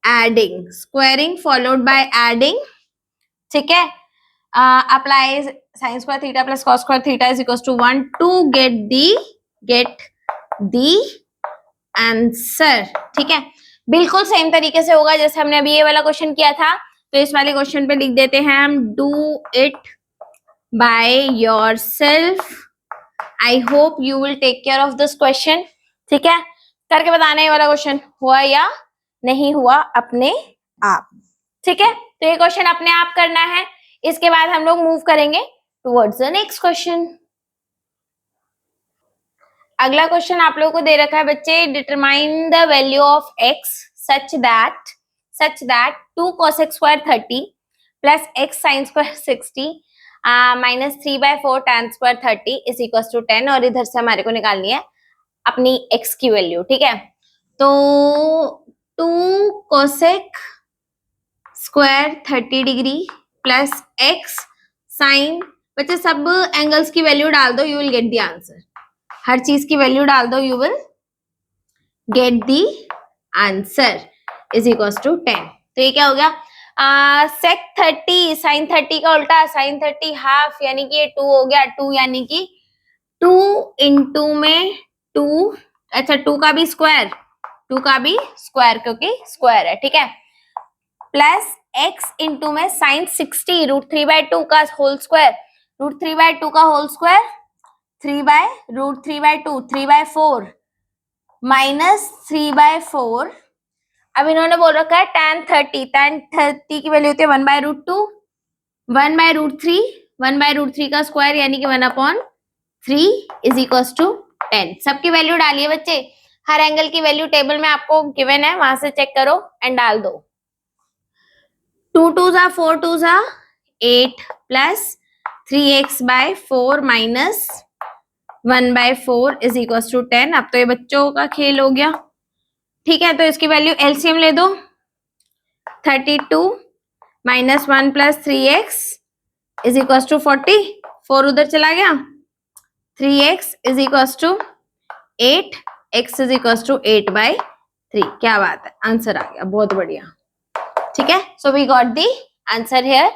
adding, squaring followed by adding. ठीक है, apply sin square theta plus cos square theta is equals to 1 to get the answer. ठीक है, बिल्कुल सेम तरीके से होगा जैसे हमने अभी ये वाला क्वेश्चन किया था, तो इस वाले क्वेश्चन पे लिख देते हैं हम do it by yourself. I hope you will take care of this question. ठीक है, करके बताना ये वाला क्वेश्चन हुआ या नहीं हुआ अपने आप। ठीक है, तो ये क्वेश्चन अपने आप करना है, इसके बाद हम लोग मूव करेंगे टुवर्ड्स द नेक्स्ट क्वेश्चन। अगला क्वेश्चन आप लोगों को दे रखा है बच्चे, determine the value of x such that 2 cos x square 30 plus x sin square 60 minus 3/4 tan square 30 is equal to 10। और इधर से हमारे को निकालनी है अपनी x की वैल्यू। ठीक है, तो 2 cosec square 30 degree plus x sin, बच्चे सब एंगल्स की वैल्यू डाल दो, you will get the answer. हर चीज की वैल्यू डाल दो, you will get the answer is equal to 10। तो ये क्या हो गया, sec 30 sin 30 का उल्टा sin 30 हाफ, यानी कि ये 2 हो गया, 2 यानी कि 2 इंटू में 2, अच्छा 2 का भी स्क्वायर, 2 का भी स्क्वायर क्योंकि स्क्वायर है। ठीक है, प्लस x इंटू में sin 60 √3/2 का होल स्क्वायर, √3/2 का होल स्क्वायर 3/√3/2 3/4 माइनस 3/4। अब इन्होंने बोल रखा है tan 30 की वैल्यू होती है 1/√2 1/√3 1/√3 का स्क्वायर यानी कि 1/3 इज इक्वल टू 10। सबकी वैल्यू डालिए बच्चे, हर एंगल की वैल्यू टेबल में आपको गिवन है, वहां से चेक करो एंड डाल दो। 2 2 4 2 8 plus 3x/4 minus 1/4 is equal to 10। अब तो ये बच्चों का खेल हो गया। ठीक है, तो इसकी वैल्यू एलसीएम ले दो, 32 minus 1 plus 3x is equal to 40, 4 उधर चला गया, 3x is equal to 8, x is equal to 8/3। 3। क्या बात है, आंसर आ गया, बहुत बढ़िया। ठीक है, so we got the answer here.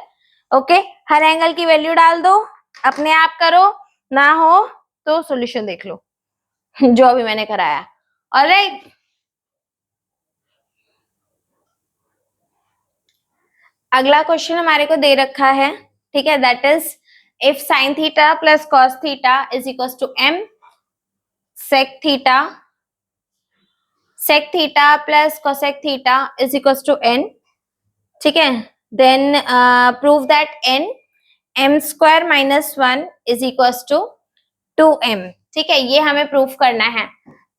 Okay, हर एंगल की वैल्यू डाल दो, अपने आप करो, ना हो तो सॉल्यूशन देख लो जो अभी मैंने कराया। ऑलराइट, अगला क्वेश्चन हमारे को दे रखा है, ठीक है, that is if sine theta plus cos theta is equal to m sec theta plus cosec theta is equal to n, ठीक है, then prove that n m square minus 1 is equal to 2m। ठीक है, ये हमें proof करना है,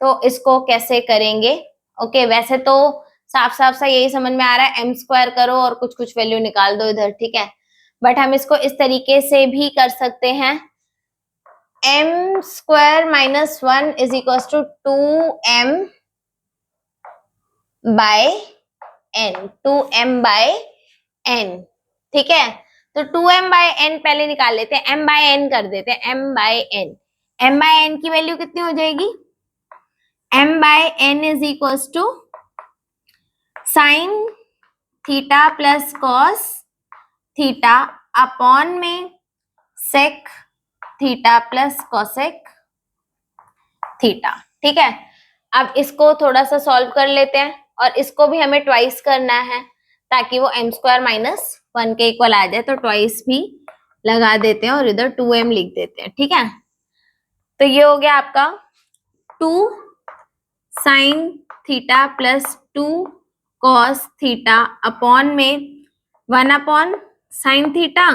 तो इसको कैसे करेंगे? ओके, वैसे तो साफ साफ सा यही समझ में आ रहा है, m स्क्वायर करो और कुछ कुछ वैल्यू निकाल दो इधर, ठीक है, बट हम इसको इस तरीके से भी कर सकते हैं, m square minus 1 is equal to 2m by n, 2m by n, ठीक है, तो 2m बाय n पहले निकाल लेते हैं, m बाय n कर देते हैं, m by n, m by n की वैल्यू कितनी हो जाएगी? m by n is equal to sine theta plus cos theta upon में sec theta plus cosec theta. ठीक है, अब इसको थोड़ा सा सॉल्व कर लेते हैं, और इसको भी हमें ट्वाइस करना है ताकि वो m स्क्वायर माइनस 1 के इक्वल आ जाए, तो ट्वाइस भी लगा देते हैं और इधर 2m लिख देते हैं। ठीक है, तो ये हो गया आपका 2 sine theta plus 2 cos theta upon में 1 upon sine theta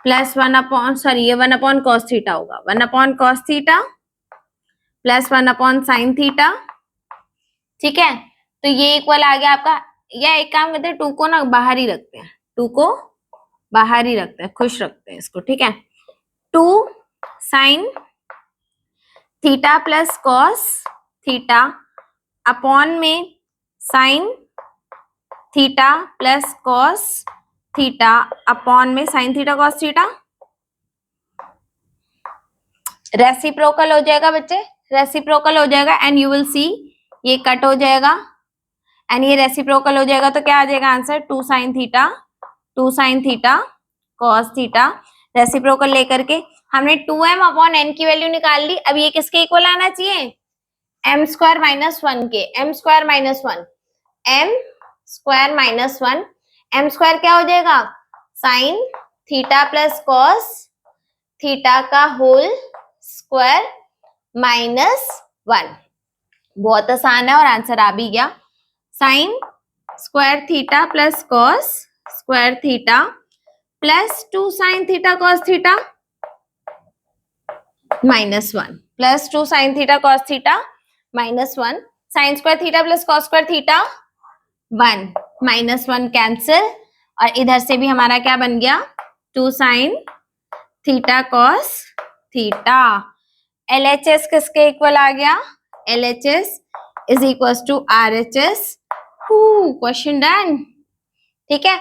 plus 1 upon, sorry ये 1 अपॉन कॉस थीटा होगा, 1 upon cos theta plus 1 upon sine theta. ठीक है, तो ये इक्वल आ गया आपका, या एक काम करते हैं, 2 को ना बाहर ही रखते हैं, 2 को बाहर ही रखते हैं, खुश रखते हैं इसको। ठीक है, 2 sine theta plus cos theta upon में sine theta plus cos theta upon में sine theta cos theta, reciprocal हो जाएगा बच्चे, रेसिप्रोकल हो जाएगा, एंड यू विल सी ये कट हो जाएगा एंड ये रेसिप्रोकल हो जाएगा, तो क्या आ जाएगा answer? 2 sine theta cos theta, reciprocal लेकर के हमने 2m अपॉन n की वैल्यू निकाल ली। अब ये किसके इक्वल आना चाहिए? m स्क्वायर माइनस 1 के, m square minus 1, m square minus 1, m square क्या हो जाएगा? Sign theta plus cos theta का होल स्क्वायर माइनस 1। बहुत आसान है और आंसर आ भी गया, sine square theta plus cos square theta plus 2 sine theta cos theta minus 1, plus 2 sine theta cos theta minus 1, sign square theta plus cos square theta 1, minus 1 cancel, और इधर से भी हमारा क्या बन गया? 2 sine theta cos theta. LHS किसके equal आ गया? LHS is equal to RHS। Question done. ठीक है,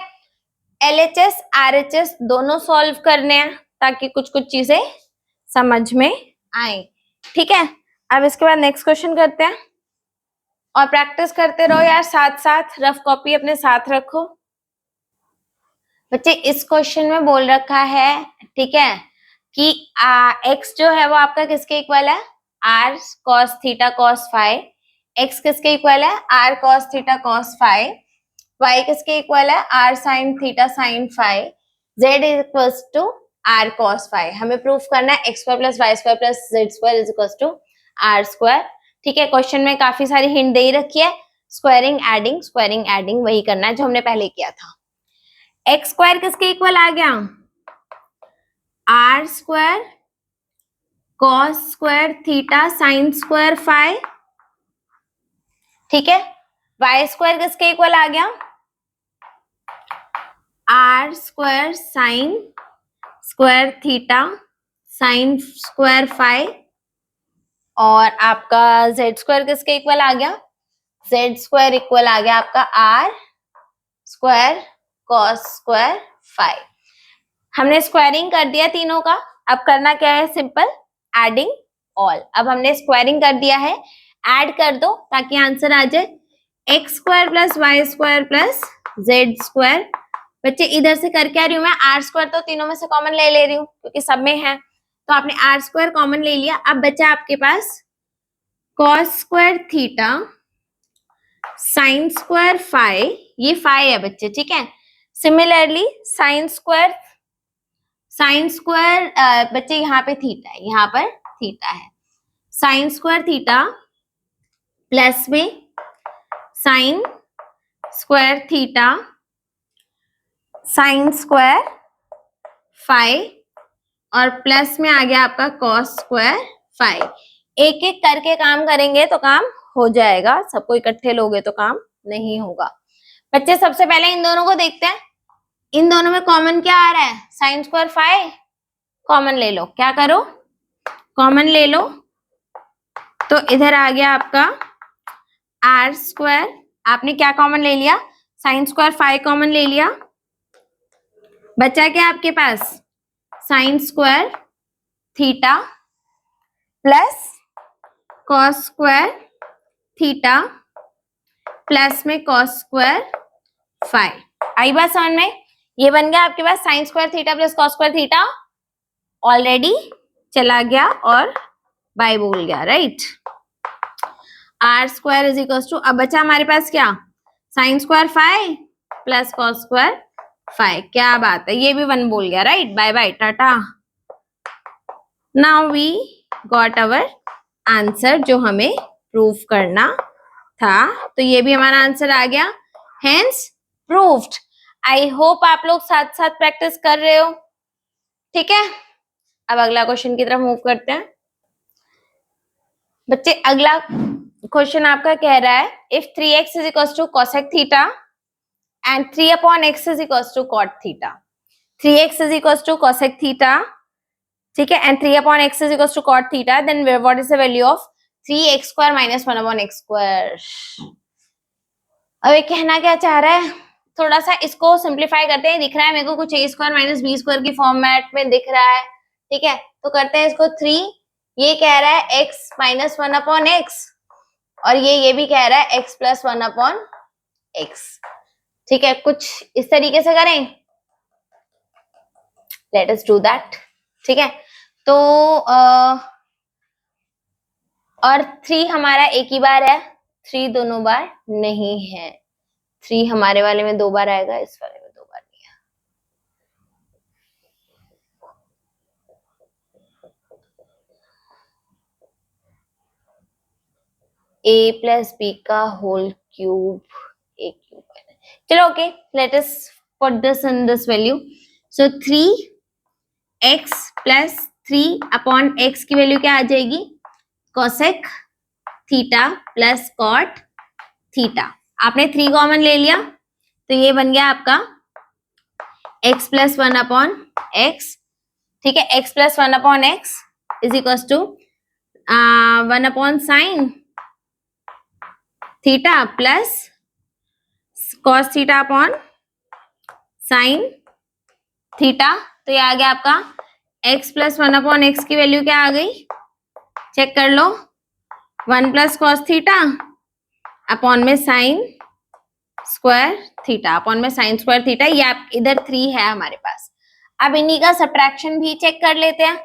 LHS RHS दोनों सॉल्व करने हैं ताकि कुछ कुछ चीजें समझ में आए। ठीक है, अब इसके बाद नेक्स्ट क्वेश्चन करते हैं, और प्रैक्टिस करते रहो यार, साथ साथ रफ कॉपी अपने साथ रखो। बच्चे इस क्वेश्चन में बोल रखा है, ठीक है, कि x जो है वो आपका किसके इक्वल है? r cos theta cos phi. x किसके इक्वल है? r cos theta cos phi. y किसके इक्वल है? r sin theta sin phi. z equals to r cos phi. हमें प्रूफ करना है x square plus Y square plus z square is equals to r square. ठीक है, question में काफी सारी हिंट दे रखी है, स्क्वायरिंग एडिंग वही करना है जो हमने पहले किया था। एक्स स्क्वायर किसके इक्वल आ गया? R square cos square theta sine square phi. ठीक है, वाई स्क्वायर किसके इक्वल आ गया? R square sine square theta sine square phi, और आपका जेड स्क्वायर किसके इक्वल आ गया? जेड स्क्वायर इक्वल आ गया आपका r square cos square phi. हमने स्क्वायरिंग कर दिया तीनों का, अब करना क्या है? Simple adding all. अब हमने स्क्वायरिंग कर दिया है, ऐड कर दो ताकि आंसर आ जाए x square plus Y square plus z square. बच्चे इधर से करके आ रही हूँ मैं, आर स्क्वायर तो तीनों में से कॉमन ले रही हूँ क्योंकि सब में है, तो आपने आर स्क्वायर कॉमन ले लिया। अब बच्चा आपके पास cos square theta sine square phi, ये फाई है बच्चे, ठीक है। सिमिलरली साइन स्क्वायर बच्चे यहाँ पे थीटा है, यहाँ पर थीटा है, साइन स्क्वायर थीटा प्लस में sine square theta sine square phi और प्लस में आ गया आपका कॉस स्क्वायर फाई। एक एक करके काम करेंगे तो काम हो जाएगा, सबको इकट्ठे लोगे तो काम नहीं होगा। बच्चे सबसे पहले इन दोनों को देखते हैं, इन दोनों में कॉमन क्या आ रहा है, साइन स्क्वायर फाई, कॉमन ले लो। क्या करो, कॉमन ले लो, तो इधर आ गया आपका आर स्क्वायर, आपने क्या कॉमन ले लिया, साइन स्क्वायर फाई कॉमन ले लिया, बचा क्या आपके पास sine square theta plus cos square theta plus में कॉस स्क्वायर फाई। आई बात समझ में, ये बन गया आपके पास sine square theta plus cos square theta, already चला गया और बाय बोल गया, right. R square is equal to, अब बचा हमारे पास क्या, sine square phi plus cos square phi. क्या बात है, ये भी 1 बोल गया, right. Bye bye Tata. Now we got our answer जो हमें प्रूव करना था, तो ये भी हमारा आंसर आ गया, हेंस प्रूव्ड। आई होप आप लोग साथ साथ प्रैक्टिस कर रहे हो, ठीक है। अब अगला क्वेश्चन की तरफ मूव करते हैं। बच्चे अगला क्वेश्चन आपका कह रहा है if 3x is equal to cosec theta and 3 upon x is equal to cot theta. 3x is equal to cosec theta, ठीक है, and 3 upon x is equal to cot theta, then what is the value of 3x square minus 1 upon x square. अब ये कहना क्या चाह रहा है, थोड़ा सा इसको सिंप्लीफाई करते हैं। दिख रहा है मेरे को कुछ a square minus b square की फॉर्मेट में दिख रहा है, ठीक है, तो करते हैं इसको 3, ये कह रहा है x माइनस 1 अपॉन x और ये भी कह रहा है x प्लस 1 अपॉन x, ठीक है, कुछ इस तरीके से करें, लेट अस डू दैट, ठीक है। तो और 3 हमारा एक ही बार है, 3 दोनों बार नहीं है, 3 हमारे वाले में 2 बार आएगा, इस वाले में 2 बार नहीं है। a प्लस बी का होल क्यूब, a क्यूब, चलो okay, let us put this in this value. सो 3x प्लस 3 अपॉन x की वैल्यू क्या आ जाएगी, cosec theta plus cot theta. आपने 3 कॉमन ले लिया तो ये बन गया आपका x प्लस 1 अपॉन x, ठीक है, x plus 1 upon x is equal to 1 upon sine theta plus cos theta upon sine theta. तो ये आ गया आपका x प्लस 1 अपॉन x की वैल्यू क्या आ गई, चेक कर लो, 1 प्लस कॉस थीटा अपॉन में साइन स्क्वायर थीटा अपॉन में साइन स्क्वायर थीटा। ये आप इधर 3 है हमारे पास। अब इन्हीं का सब्ट्रैक्शन भी चेक कर लेते हैं,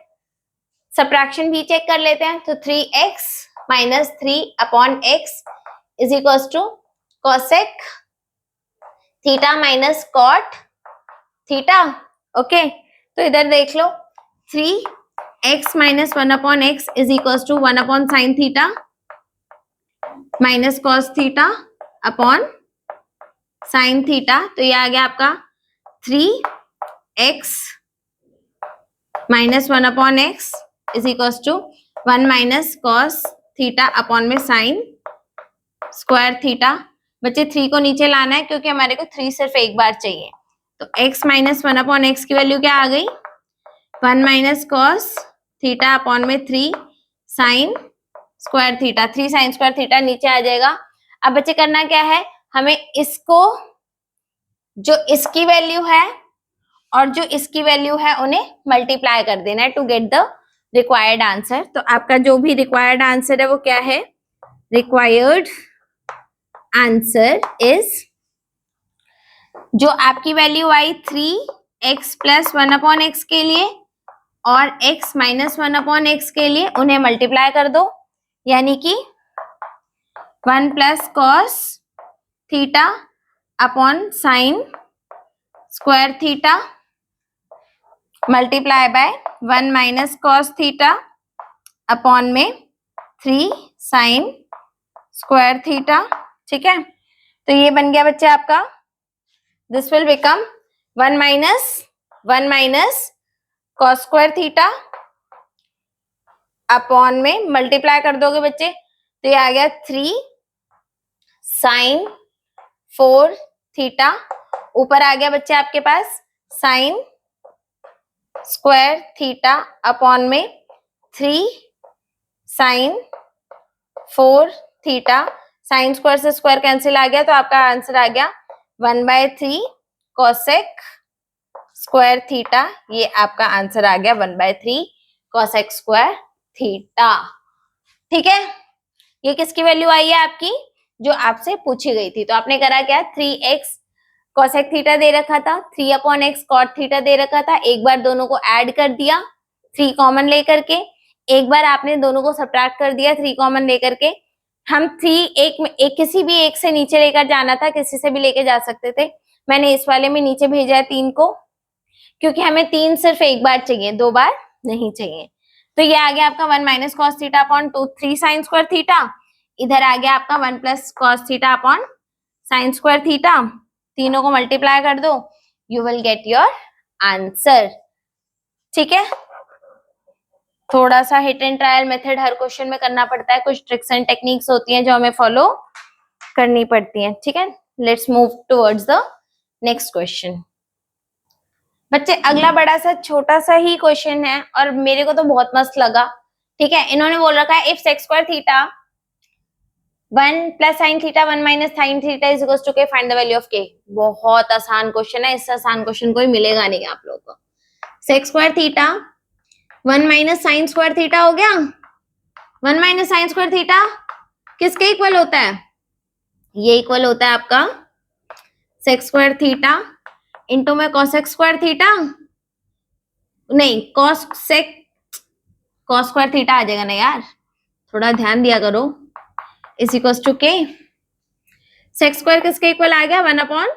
तो 3x minus 3 upon x is equal to cosec theta minus cot theta, okay. तो इधर देख लो, 3x minus 1 upon x is equal to 1 upon sine theta minus cos theta upon sine theta. तो ये आ गया आपका 3x minus 1 upon x is equal to 1 minus cos theta upon में साइन स्क्वायर थीटा। बच्चे 3 को नीचे लाना है क्योंकि हमारे को 3 सिर्फ एक बार चाहिए, तो x माइनस 1 अपॉन x की वैल्यू क्या आ गई, 1 माइनस कॉस थीटा अपॉन में 3 sign square theta, 3 sign square theta नीचे आ जाएगा। अब बच्चे करना क्या है, हमें इसको जो इसकी वैल्यू है और जो इसकी वैल्यू है उन्हें मल्टीप्लाई कर देना है to get the required answer. तो आपका जो भी रिक्वायर्ड आंसर है वो क्या है, रिक्वायर्ड आंसर इज, जो आपकी वैल्यू आई 3x प्लस 1/x के लिए और x माइनस 1/x के लिए, उन्हें मल्टीप्लाई कर दो, यानी कि 1 plus cos theta upon sine square theta multiply by 1 minus cos theta upon में 3 साइन स्क्वायर थीटा। ठीक है, तो ये बन गया बच्चे आपका, this will become 1 minus cos square theta upon में मल्टीप्लाई कर दोगे बच्चे, तो ये आ गया 3 साइन 4 थीटा, ऊपर आ गया बच्चे आपके पास साइन स्क्वायर थीटा अपॉन में 3 साइन 4 थीटा, साइन स्क्वायर से स्क्वायर कैंसिल आ गया, तो आपका आंसर आ गया 1/3 कोसेक स्क्वायर थीटा। ये आपका आंसर आ गया 1/3 कोसेक स्क्वायर थीटा। ठीक है, ये किसकी वैल्यू आई है आपकी, जो आपसे पूछी गई थी। तो आपने करा क्या, 3x कोसेक थीटा दे रखा था, 3/x कॉट थीटा दे रखा था, एक बार दोनों को ऐड कर दिया 3 कॉमन लेकर के, एक बार आपने दोनों को सब्ट्रैक्ट कर दिया 3 कॉमन लेकर के। हम 3 एक किसी भी एक से नीचे लेकर जाना था, किसी से भी लेके जा सकते थे, मैंने इस वाले में नीचे भेजा है 3 को, क्योंकि हमें 3 सिर्फ एक बार चाहिए, 2 बार नहीं चाहिए। तो ये आ गया आपका 1 minus cos theta upon 3 sign square theta, इधर आ गया आपका 1 plus cos theta upon sine square theta, तीनों को मल्टीप्लाई कर दो, you will get your answer. ठीक है, थोड़ा सा hit and trial method her question में करना पड़ता है, कुछ ट्रिक्स एंड टेक्निक्स होती हैं जो हमें फॉलो करनी पड़ती हैं। ठीक है, let's move towards the next question. बच्चे अगला बड़ा सा छोटा सा ही क्वेश्चन है और मेरे को तो बहुत मस्त लगा। ठीक है, इन्होंने बोल रखा है if sec square theta 1 plus sine theta 1 minus sine theta is equal to k, find the value of k. बहुत आसान क्वेश्चन है, इससे आसान क्वेश्चन कोई मिलेगा नहीं आप लोगों को। Sec square theta 1 minus sine square theta हो गया, 1 माइनस साइन स्क्वायर थीटा किसके इक्वल होता है, ये इक्वल होता है आपका सेक स्क्वायर थीटा इंटू में कॉसेक स्क्वायर थीटा, नहीं कॉस स्क्वायर थीटा आ जाएगा ना यार, थोड़ा ध्यान दिया करो, इज इक्वल टू के। सेक स्क्वायर किसके इक्वल आ गया, 1 upon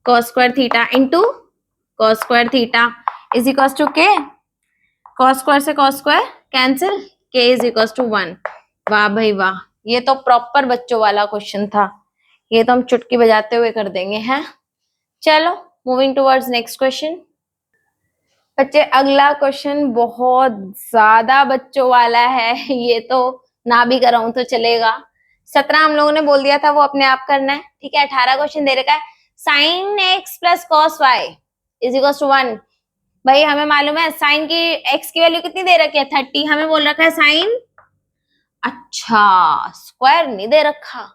cos square theta into cos square theta is equal to के, कॉस स्क्वायर से कॉस स्क्वायर कैंसिल, के इज इक्वल टू 1। वाह भाई वाह, ये तो प्रॉपर बच्चों वाला क्वेश्चन था, ये तो हम चुटकी बजाते हुए कर देंगे हैं। चलो मूविंग टुवर्ड्स नेक्स्ट क्वेश्चन। बच्चे अगला क्वेश्चन बहुत ज्यादा बच्चों वाला है, ये तो ना भी कराऊं तो चलेगा। 17 हम लोगों ने बोल दिया था वो अपने आप करना है। ठीक है, 18 क्वेश्चन दे रखा है, sine x plus cos y is equal to 1। भाई हमें मालूम है साइन की एक्स की वैल्यू कितनी दे रखी है 30, हमें बोल रखा है साइन, अच्छा स्क्वायर नहीं दे रखा,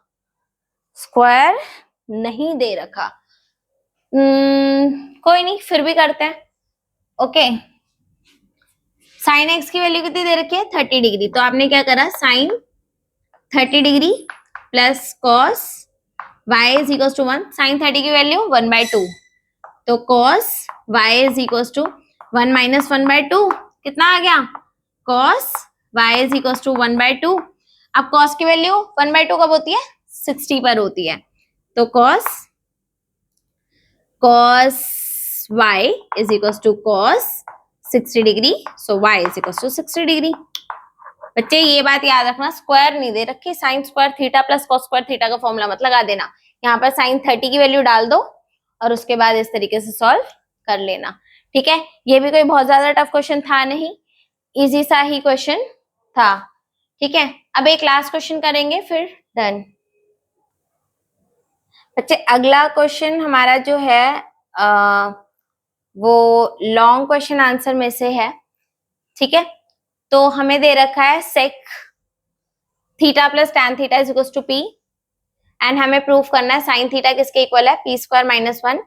स्क्वायर नहीं दे रखा, कोई नहीं फिर भी करते हैं। ओके, साइन एक्स की वैल्यू कितनी दे रखी है 30 डिग्री, तो आपने क्या करा sine 30 degree plus cos y is equal to 1, sine 30 की वैल्यू 1/2, तो cos y is equal to 1 minus 1/2 कितना आ गया, cos y is equal to 1/2। अब कॉस की वैल्यू 1/2 कब होती है 60 पर होती है, तो cos y is equals to cos 60 degree, so y is equals to 60 degree. बच्चे ये बात याद रखना, स्क्वायर नहीं दे रखी, sign square theta plus cos square theta का फॉर्मूला मत लगा देना, यहाँ पर साइन 30 की वैल्यू डाल दो और उसके बाद इस तरीके से सॉल्व कर लेना। ठीक है, ये भी कोई बहुत ज्यादा टफ क्वेश्चन था नहीं, इजी सा ही क्वेश्चन था। ठीक है, अब एक लास्ट क्वेश्चन करेंगे फिर डन। बच्चे अगला क्वेश्चन हमारा जो है वो लॉन्ग क्वेश्चन आंसर में से है। ठीक है, तो हमें दे रखा है sec theta plus tan theta is equal to p, and हमें प्रूफ करना है साइन थीटा किसके इक्वल है पी स्क्वायर माइनस 1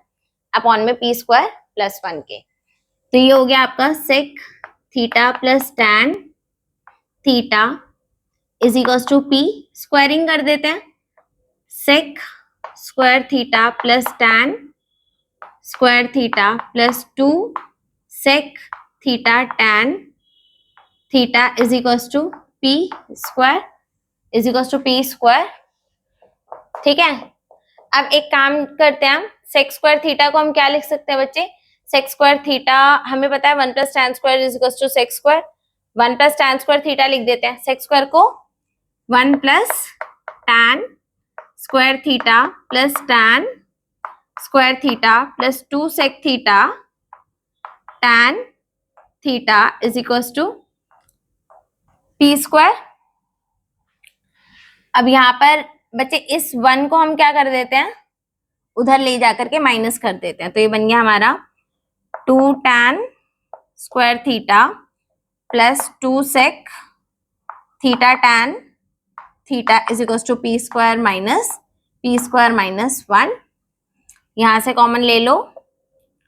अपॉन में पी स्क्वायर प्लस 1 के। तो ये हो गया आपका sec theta plus tan theta is equal to p, squaring कर देते हैं, sec square theta plus tan square theta plus 2 sec theta tan theta is equal to P square is equal to P square. ठीक है, अब एक काम करते हैं, हम सेक स्क्वायर थीटा को हम क्या लिख सकते हैं बच्चे, सेक स्क्वायर थीटा हमें पता है 1 plus tan square is equal to sec square, 1 plus tan square theta लिख देते हैं, सेक स्क्वायर को 1 plus tan square theta plus tan square theta plus 2 sec theta tan theta is equal to P square. अब यहाँ पर बच्चे इस 1 को हम क्या कर देते हैं, उधर ले जाकर के माइनस कर देते हैं, तो ये बन गया हमारा 2 tan square theta plus 2 sec theta tan theta is equal to P square minus 1। यहां से कॉमन ले लो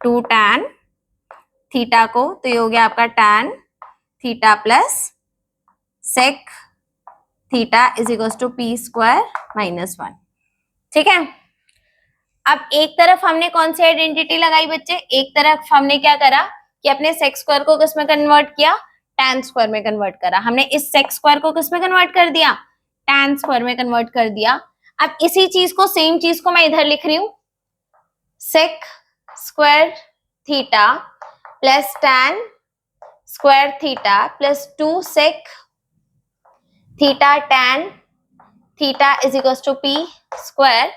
2 टैन थीटा को, तो ये हो गया आपका tan theta plus sec theta is equal to P square minus 1। ठीक है, अब एक तरफ हमने कौन सी आइडेंटिटी लगाई बच्चे, एक तरफ हमने क्या करा कि अपने सेक स्क्वायर को किस में कन्वर्ट किया, टैन स्क्वायर में कन्वर्ट करा, हमने इस सेक स्क्वायर को किस में कन्वर्ट कर दिया, टैन स्क्वायर में कन्वर्ट कर दिया। अब इसी चीज को, सेम चीज को मैं इधर लिख रही हूं, sec square theta plus tan square theta plus 2 sec theta tan theta is equal to P square.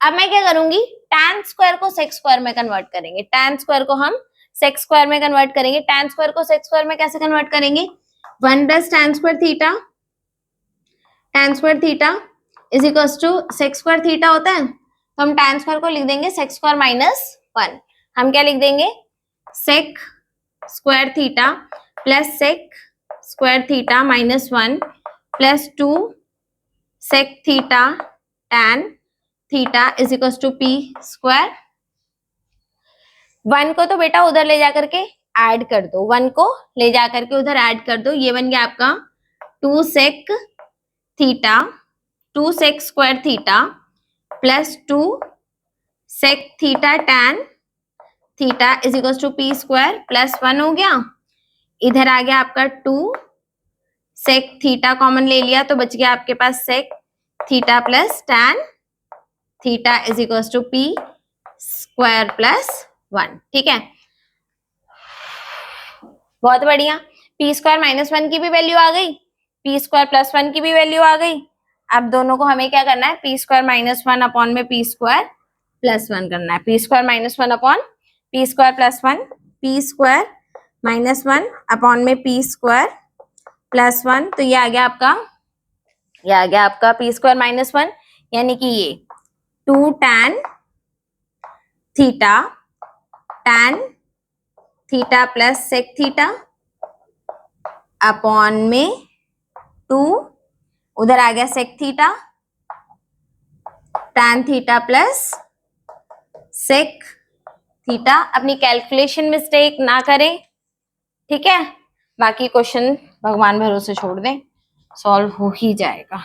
अब मैं क्या करूंगी, टैन स्क्वायर को सेक स्क्वायर में कन्वर्ट करेंगे, टैन स्क्वायर को हम सेक स्क्वायर में कन्वर्ट करेंगे, टैन स्क्वायर को सेक स्क्वायर में कैसे कन्वर्ट करेंगे, 1 plus tan square theta is equal to sec square theta होता है, तो हम टैन स्क्वायर को लिख देंगे सेक स्क्वायर माइनस 1। हम क्या लिख देंगे, sec square theta plus sec square theta minus 1 plus 2 sec theta tan theta is equal to P square. 1 को तो बेटा उधर ले जाकर के ऐड कर दो, 1 को ले जाकर के उधर ऐड कर दो, ये बन गया आपका 2 sec theta 2 sec square theta plus 2 sec theta tan theta is equal to P square plus 1 हो गया, इधर आ गया आपका 2 सेक थीटा कॉमन ले लिया, तो बच गया आपके पास sec theta plus tan theta is equal to P square plus 1। ठीक है, बहुत बढ़िया, पी स्क्वायर माइनस 1 की भी वैल्यू आ गई, पी स्क्वायर प्लस 1 की भी वैल्यू आ गई। अब दोनों को हमें क्या करना है, पी स्क्वायर माइनस 1 अपॉन में पी स्क्वायर प्लस 1 करना है, p square minus 1 upon P square plus 1, P square minus 1 upon में पी स्क्वायर प्लस 1, तो ये आ गया आपका पी स्क्वायर माइनस 1, यानी कि ये 2 tan theta plus sec theta upon में 2, उधर आ गया sec theta tan theta plus sec theta. अपनी कैलकुलेशन मिस्टेक ना करें, ठीक है, बाकी क्वेश्चन भगवान भरोसे छोड़ दें, सॉल्व हो ही जाएगा।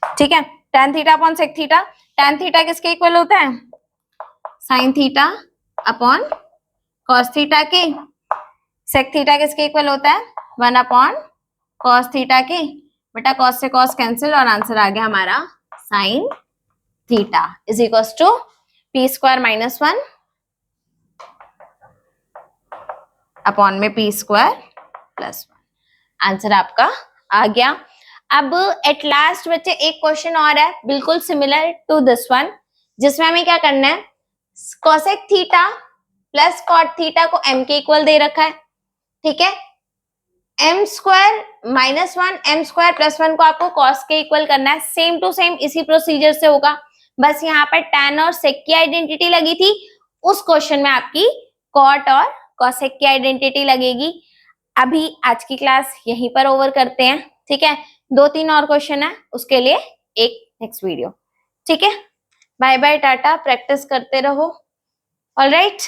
ठीक है, tan theta upon sec theta, tan theta किसके इक्वल होता है, sine theta upon cos theta के, सेक थीटा किसके इक्वल होता है 1 अपॉन कॉस थीटा के, बेटा कॉस से कॉस कैंसिल और आंसर आ गया हमारा sine theta is equal to P square minus 1 upon में पी स्क्वायर प्लस 1, आंसर आपका आ गया। अब एट लास्ट बच्चे एक क्वेश्चन और है बिल्कुल सिमिलर टू दिस वन, जिसमें हमें क्या करना है, cosec theta plus cot theta को m के इक्वल दे रखा है, ठीक है, m square minus 1 m square plus 1 को आपको कॉस के इक्वल करना है, सेम टू सेम इसी प्रोसीजर से होगा, बस यहाँ पर tan और सेक की आइडेंटिटी लगी थी, उस क्वेश्चन में आपकी कॉट और कॉसेक की आइडेंटिटी लगेगी। अभी आज की क्लास यहीं पर ओवर करते हैं, ठीक है, 2-3 और क्वेश्चन है, उसके लिए एक नेक्स्ट वीडियो, ठीक है, बाय बाय टाटा, प्रैक्टिस करते रहो, ऑलराइट।